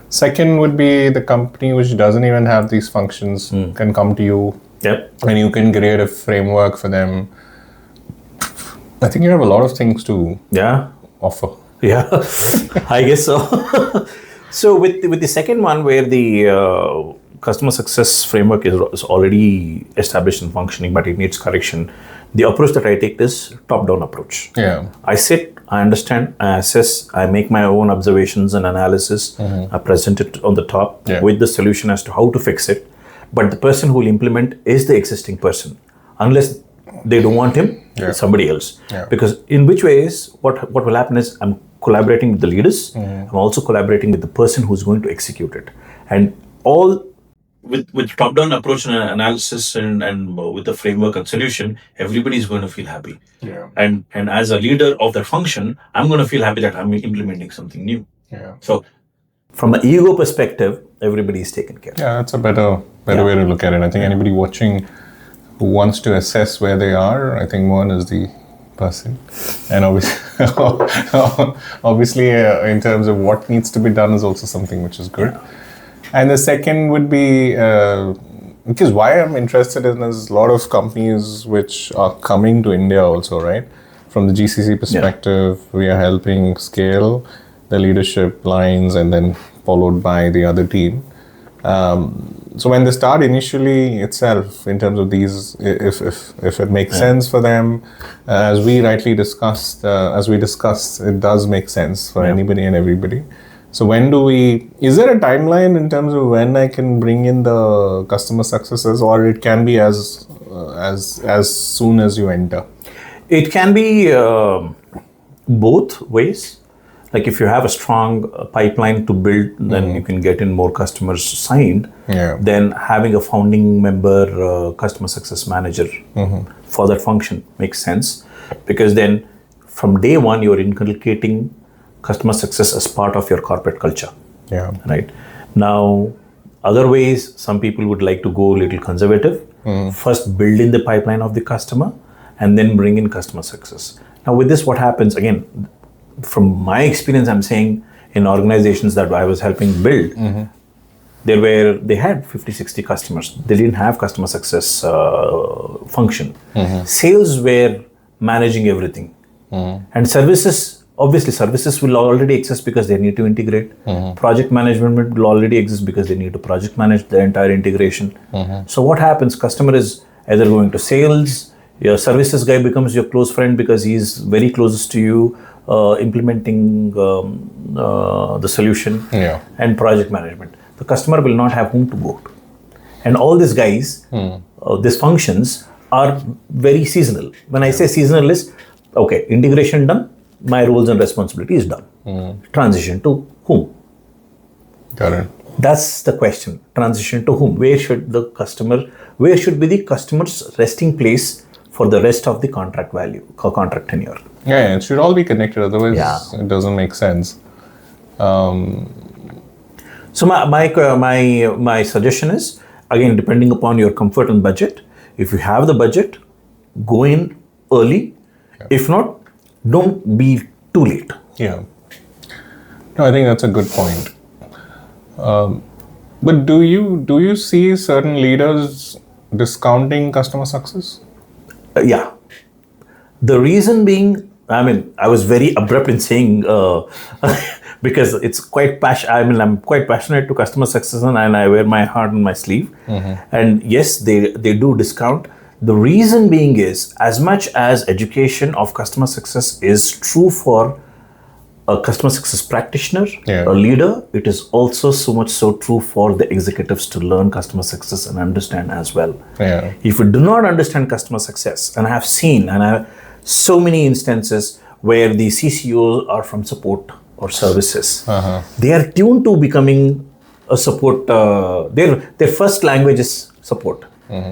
Second would be the company which doesn't even have these functions can come to you and you can create a framework for them. I think you have a lot of things to offer. I guess so. So with the second one, where the customer success framework is already established and functioning, but it needs correction, the approach that I take is top-down approach. Yeah. I sit, I understand, I assess, I make my own observations and analysis. I present it on the top with the solution as to how to fix it. But the person who will implement is the existing person, unless they don't want him, it's somebody else. Yeah. Because in which ways, what will happen is I'm collaborating with the leaders. I'm also collaborating with the person who's going to execute it, and all with top-down approach and analysis and with the framework and solution, everybody is going to feel happy. Yeah. And as a leader of that function, I'm going to feel happy that I'm implementing something new. Yeah. So from an ego perspective, everybody is taken care of. Yeah, that's a better way to look at it. I think anybody watching who wants to assess where they are, I think Mohan is the person. And obviously in terms of what needs to be done is also something which is good. And the second would be, because why I'm interested in is a lot of companies which are coming to India also, right? From the GCC perspective, we are helping scale the leadership lines and then followed by the other team. So when they start initially itself, in terms of these, if it makes sense for them, as we rightly discussed, it does make sense for anybody and everybody. So is there a timeline in terms of when I can bring in the customer successes, or it can be as soon as you enter? It can be both ways. Like if you have a strong pipeline to build, then you can get in more customers signed. Yeah. Then having a founding member, customer success manager for that function makes sense, because then from day one you're inculcating customer success as part of your corporate culture. Yeah. Right. Now, other ways, some people would like to go a little conservative. First build in the pipeline of the customer and then bring in customer success. Now with this, what happens, again, from my experience, I'm saying in organizations that I was helping build, they had 50, 60 customers. They didn't have customer success function. Sales were managing everything. And services, obviously services will already exist because they need to integrate. Project management will already exist because they need to project manage the entire integration. So what happens? Customer is either going to sales, your services guy becomes your close friend because he's very closest to you, implementing the solution, and project management. The customer will not have whom to go to. And all these guys, these functions are very seasonal. When I say seasonal is, okay, integration done, my roles and responsibilities done. Transition to whom? Got it. That's the question. Transition to whom? Where should be the customer's resting place for the rest of the contract value, contract tenure? Yeah, it should all be connected, otherwise it doesn't make sense. So my suggestion is, again, depending upon your comfort and budget, if you have the budget, go in early. If not, don't be too late. Yeah. No, I think that's a good point. But do you see certain leaders discounting customer success? Yeah. The reason being, I was very abrupt in saying because it's quite I'm quite passionate to customer success and I wear my heart on my sleeve. And yes, they do discount. The reason being is, as much as education of customer success is true for a customer success practitioner, a leader, it is also so much so true for the executives to learn customer success and understand as well. Yeah. If you do not understand customer success, and I have seen, and I have so many instances where the CCOs are from support or services, they are tuned to becoming a support. Their first language is support.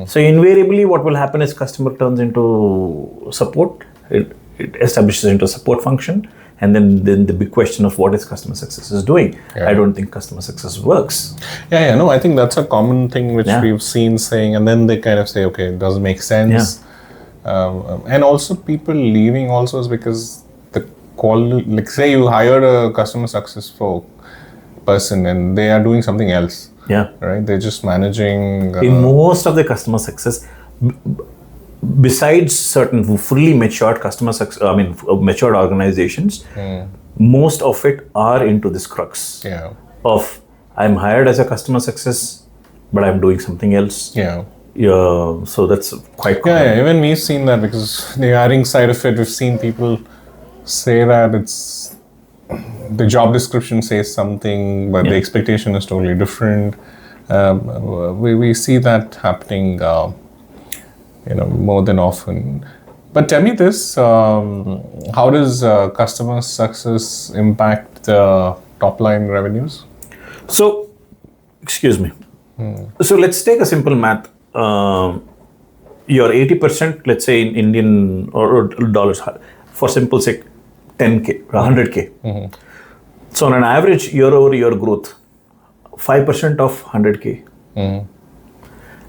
So invariably, what will happen is customer turns into support. It establishes into a support function. And then the big question of what is customer success is doing. I don't think customer success works. No, I think that's a common thing which we've seen saying, and then they kind of say, okay, it doesn't make sense. And also people leaving also is because the like say you hired a customer success person and they are doing something else. Right? They're just managing. In most of the customer success, besides certain fully matured matured organizations, most of it are into this crux. of I'm hired as a customer success, but I'm doing something else. Yeah. Yeah, so that's quite common. Yeah, even we've seen that, because the hiring side of it, we've seen people say that it's the job description says something, but the expectation is totally different. We see that happening, more than often. But tell me this: how does customer success impact top line revenues? So, excuse me. So let's take a simple math. Your 80%, let's say in Indian or dollars, for simple sake, 10K, 100K. So on an average year-over-year growth, 5% of 100K.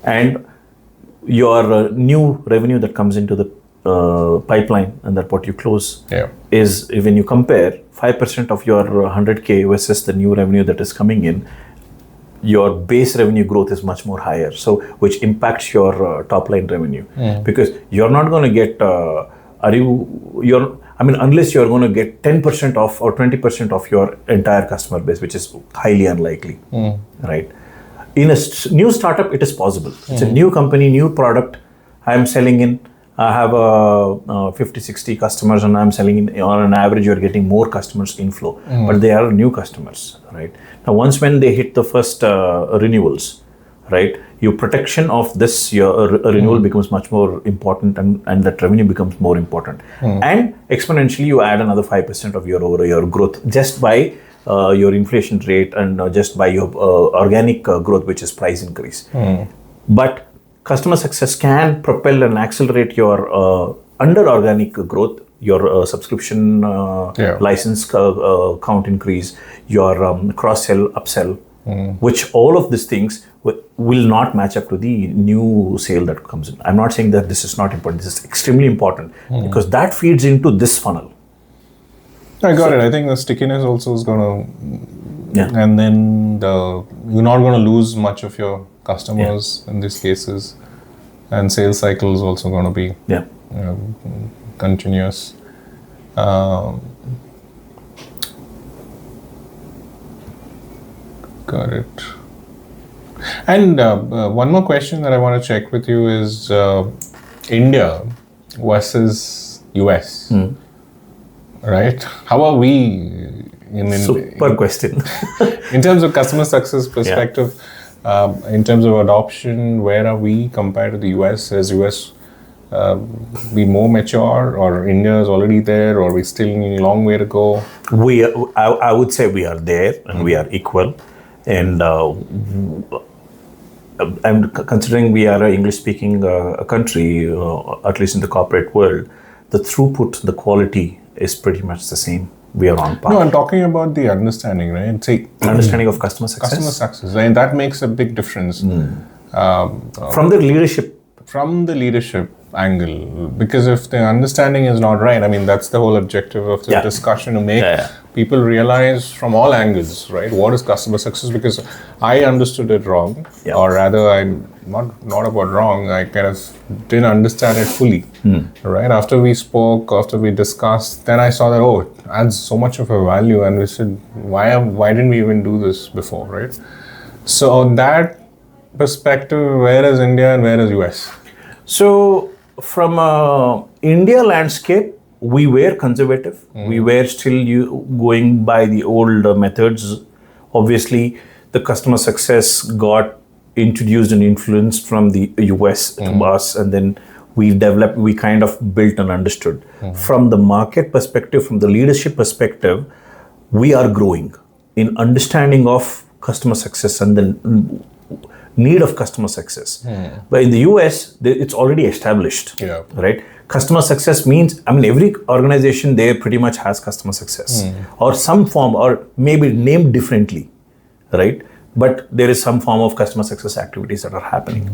And your new revenue that comes into the pipeline and that what you close is, when you compare 5% of your 100K versus the new revenue that is coming in, your base revenue growth is much more higher, so which impacts your top line revenue, because you're not going to get unless you're going to get 10% off or 20% of your entire customer base, which is highly unlikely, right? In a new startup, it is possible. It's a new company, new product. I'm selling in. I have 50, 60 customers, and I'm selling in. On an average, you're getting more customers inflow, but they are new customers, right? Now, once when they hit the first renewals, right, your protection of this your renewal becomes much more important, and that revenue becomes more important. And exponentially, you add another 5% of your growth just by your inflation rate and just by your organic growth, which is price increase. But customer success can propel and accelerate your under organic growth, your subscription license count increase, your cross-sell, upsell, which all of these things will not match up to the new sale that comes in. I'm not saying that this is not important. This is extremely important because that feeds into this funnel. I got it. I think the stickiness also is going to, and then you're not going to lose much of your customers in these cases, and sales cycle is also going to be continuous. Got it. And one more question that I want to check with you is India versus US. Right? How are we Super question. in terms of customer success perspective, in terms of adoption, where are we compared to the US? Has US be more mature, or India is already there, or are we still a long way to go? I would say we are there and we are equal. And I'm considering we are an English-speaking country, at least in the corporate world, the throughput, the quality is pretty much the same. We are on par. No, I'm talking about the understanding, right? See, understanding of customer success. Customer success, and that makes a big difference. From the leadership. From the leadership angle, because if the understanding is not right, I mean, that's the whole objective of the discussion, to make people realize from all angles, right, what is customer success, because I understood it wrong, or rather, I'm not about wrong, I kind of didn't understand it fully, right? After we spoke, after we discussed, then I saw that, it adds so much of a value, and we said, why didn't we even do this before, right? So on that perspective, where is India and where is US? So from India landscape, we were conservative. We were still going by the old methods. Obviously, the customer success got introduced and influenced from the US to us, and then we kind of built and understood. From the market perspective, from the leadership perspective, we are growing in understanding of customer success and the need of customer success. But in the US, it's already established, right? Customer success means, every organization there pretty much has customer success or some form, or maybe named differently, right? But there is some form of customer success activities that are happening.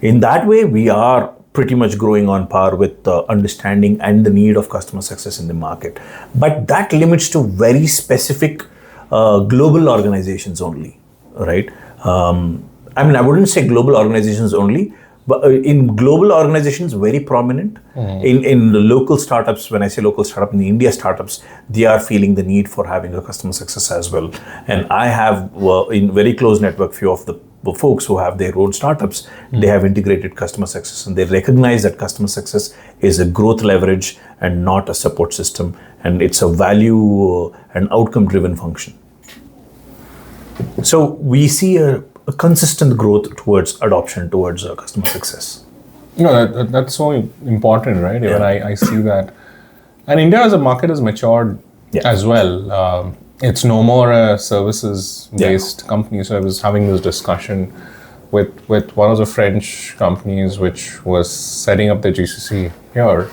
In that way, we are pretty much growing on par with the understanding and the need of customer success in the market. But that limits to very specific global organizations only, right? I wouldn't say global organizations only. But in global organizations, very prominent. In the local startups, when I say local startup, in the India startups, they are feeling the need for having a customer success as well. And I have in very close network, few of the folks who have their own startups, they have integrated customer success, and they recognize that customer success is a growth leverage and not a support system, and it's a value and outcome driven function. So we see a consistent growth towards adoption towards customer success. That's so important, right? Even I see that. And India as a market has matured as well. It's no more a services-based company. So I was having this discussion with one of the French companies which was setting up the GCC here.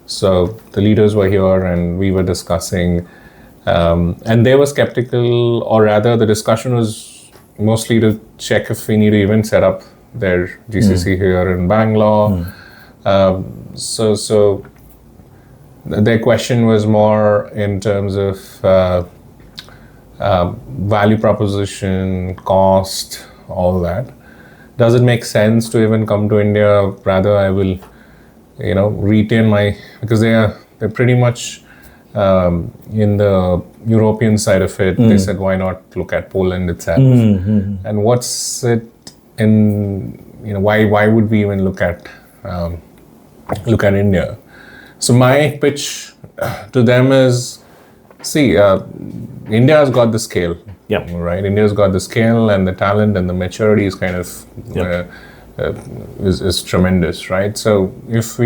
So the leaders were here and we were discussing, and they were skeptical, or rather the discussion was mostly to check if we need to even set up their GCC here in Bangalore. So their question was more in terms of value proposition, cost, all that. Does it make sense to even come to India? Rather, I will, retain my, because they're pretty much in the European side of it. They said, why not look at Poland itself? And what's it in, why would we even look at India? So my pitch to them is, see, India has got the scale, right? India's got the scale and the talent and the maturity is kind of is tremendous, right? So if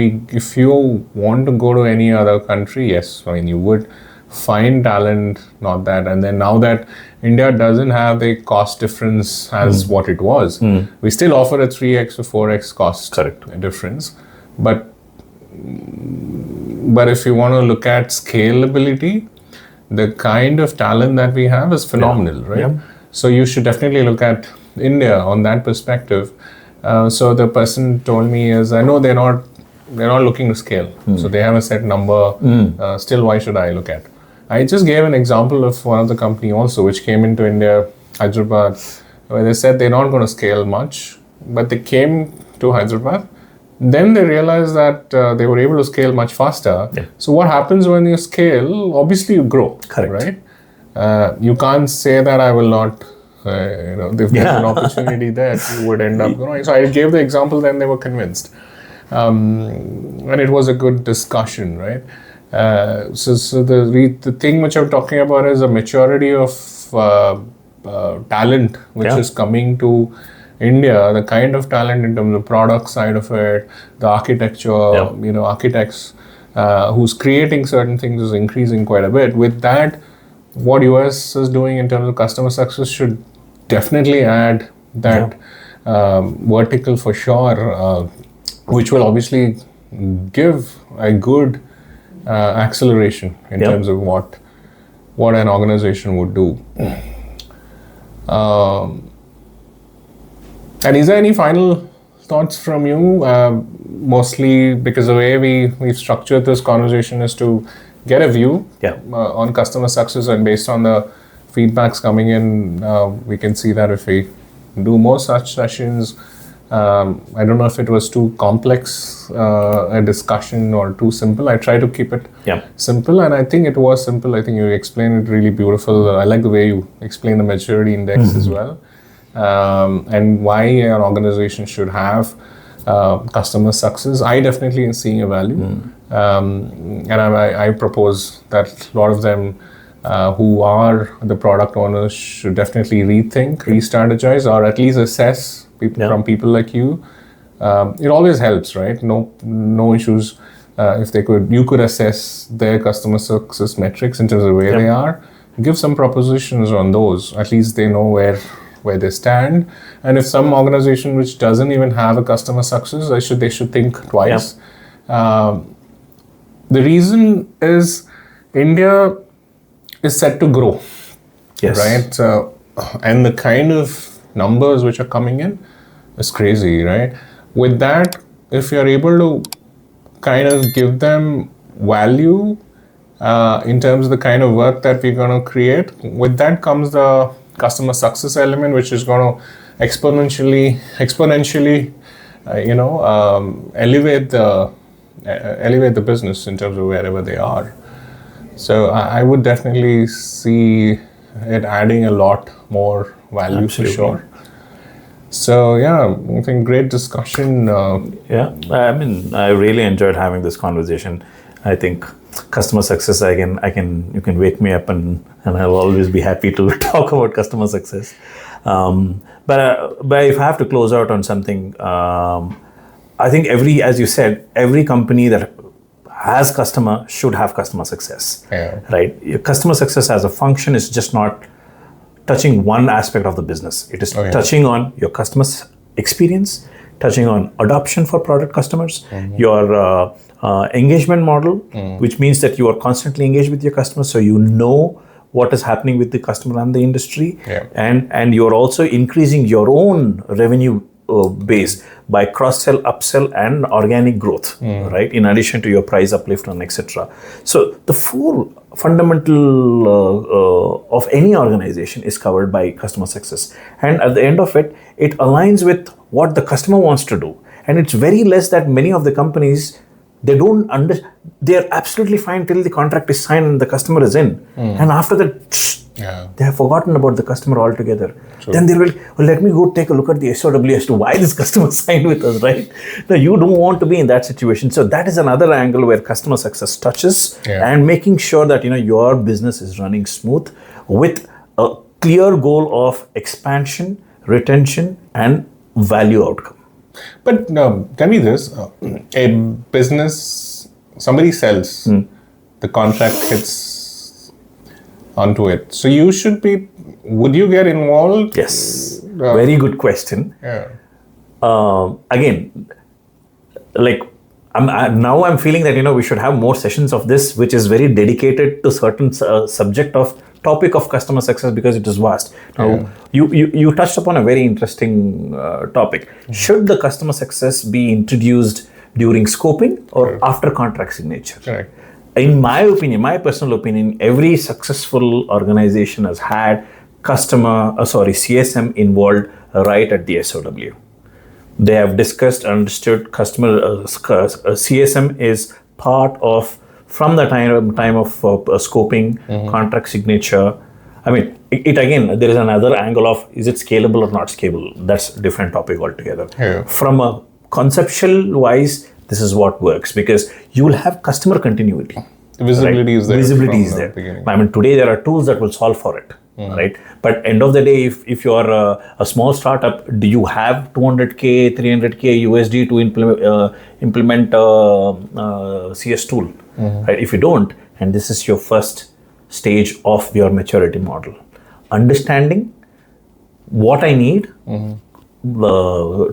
you want to go to any other country, yes, I mean you would find talent, not that. And then now that India doesn't have the cost difference as what it was, we still offer a 3x or 4x cost difference, but if you want to look at scalability, the kind of talent that we have is phenomenal, right? So you should definitely look at India on that perspective. So the person told me is, I know they're not looking to scale. So they have a set number. Still, why should I look at? I just gave an example of one of the company also, which came into India, Hyderabad, where they said they're not going to scale much, but they came to Hyderabad. Then they realized that they were able to scale much faster. So what happens when you scale? Obviously you grow, right? You can't say that I will not, if there's an opportunity there, you would end up growing. So I gave the example, then they were convinced. And it was a good discussion, right? So the thing which I'm talking about is a maturity of talent which is coming to India, the kind of talent in terms of product side of it, the architecture, architects who's creating certain things is increasing quite a bit. With that, what US is doing in terms of customer success should definitely add that vertical for sure, which will obviously give a good acceleration in terms of what an organization would do. And is there any final thoughts from you? Mostly because the way we've structured this conversation is to get a view on customer success, and based on the feedbacks coming in, we can see that if we do more such sessions, I don't know if it was too complex a discussion or too simple. I try to keep it simple, and I think it was simple. I think you explained it really beautiful. I like the way you explain the maturity index as well. And why an organization should have customer success. I definitely am seeing a value. And I propose that a lot of them who are the product owners should definitely rethink, re-strategize, or at least assess from people like you. It always helps, right? No issues. If you could assess their customer success metrics in terms of where they are, give some propositions on those. At least they know where they stand. And if some organization which doesn't even have a customer success, they should think twice. The reason is India is set to grow, right? And the kind of numbers which are coming in is crazy, right? With that, if you're able to kind of give them value in terms of the kind of work that we're going to create, with that comes the customer success element, which is going to exponentially elevate the business in terms of wherever they are. So I would definitely see it adding a lot more value. Absolutely. For sure. So yeah, I think great discussion. Yeah, I mean, I really enjoyed having this conversation. I think customer success, you can wake me up and I'll always be happy to talk about customer success. But if I have to close out on something, I think as you said, every company that has customer should have customer success. Yeah. Right? Your customer success as a function is just not touching one aspect of the business. It is touching on your customer's experience, touching on adoption for product customers, your engagement model, which means that you are constantly engaged with your customers, so you know what is happening with the customer and the industry, and you are also increasing your own revenue base by cross-sell, upsell, and organic growth, right? In addition to your price uplift and etc. So the full fundamental of any organization is covered by customer success, and at the end of it, it aligns with what the customer wants to do. And it's very less that many of the companies, they are absolutely fine till the contract is signed and the customer is in, and after that, they have forgotten about the customer altogether. True. Then they will, let me go take a look at the SOW as to why this customer signed with us, right? No, you don't want to be in that situation. So that is another angle where customer success touches, and making sure that your business is running smooth with a clear goal of expansion, retention, and value outcome. But tell me this, a business, somebody sells, the contract hits onto it. So would you get involved? Yes. Very good question. Yeah. Again, like I'm feeling that, we should have more sessions of this, which is very dedicated to certain topic of customer success, because it is vast. Now, you touched upon a very interesting topic. Should the customer success be introduced during scoping or after contract signature? Correct. In my opinion, my personal opinion, every successful organization has had CSM involved right at the SOW. They have discussed, understood customer CSM is part of from the time of scoping, contract signature. I mean, it again, there is another angle of, is it scalable or not scalable? That's a different topic altogether. Yeah. From a conceptual wise, this is what works, because you will have customer continuity. Visibility is there. Visibility is there. I mean, today there are tools that will solve for it, right? But end of the day, if you are a small startup, do you have 200K, 300K USD to implement CS tool, right? If you don't, and this is your first stage of your maturity model, understanding what I need,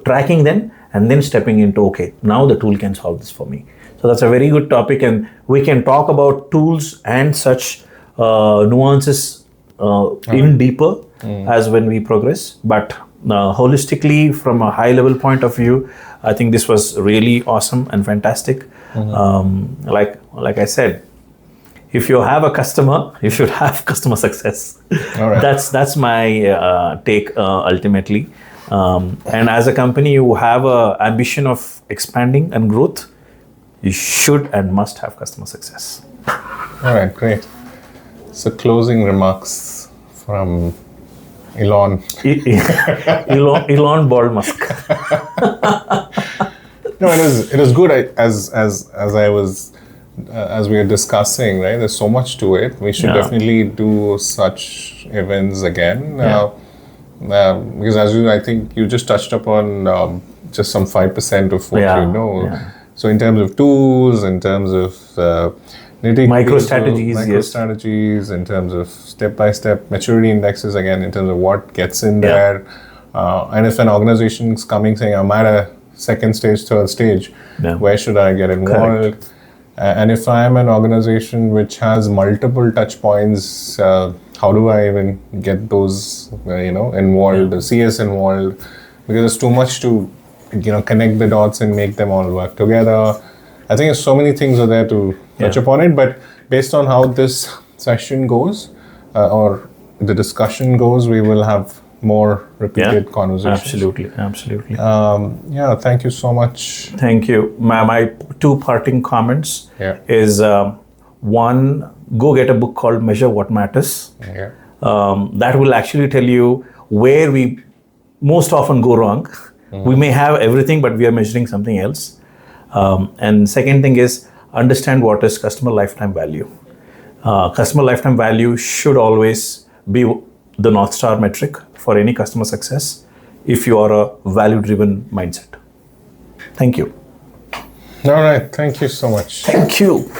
tracking them, and then stepping into, okay, now the tool can solve this for me. So that's a very good topic, and we can talk about tools and such nuances in deeper as when we progress. But holistically, from a high level point of view, I think this was really awesome and fantastic. Like I said, if you have a customer, you should have customer success. All right. That's my take ultimately. And as a company, you have an ambition of expanding and growth, you should and must have customer success. All right, great. So closing remarks from Elon. Elon Bald Musk. No, it was good as we were discussing, right? There's so much to it. We should definitely do such events again. Because I think you just touched upon just some 5% of what you know. Yeah. So in terms of tools, in terms of micro strategies, in terms of step-by-step maturity indexes, again, in terms of what gets in there. And if an organization is coming saying, I'm at a second stage, third stage, where should I get involved? Correct. And if I am an organization which has multiple touch points, how do I even get those, involved, the CS involved? Because there's too much to, connect the dots and make them all work together. I think so many things are there to touch upon it, but based on how this session goes, or the discussion goes, we will have more repeated conversations. Absolutely. Yeah, thank you so much. Thank you. My two parting comments is one, go get a book called Measure What Matters. Yeah. That will actually tell you where we most often go wrong. We may have everything, but we are measuring something else. And second thing is understand what is customer lifetime value. Customer lifetime value should always be the North Star metric for any customer success if you are a value-driven mindset. Thank you. All right. Thank you so much. Thank you.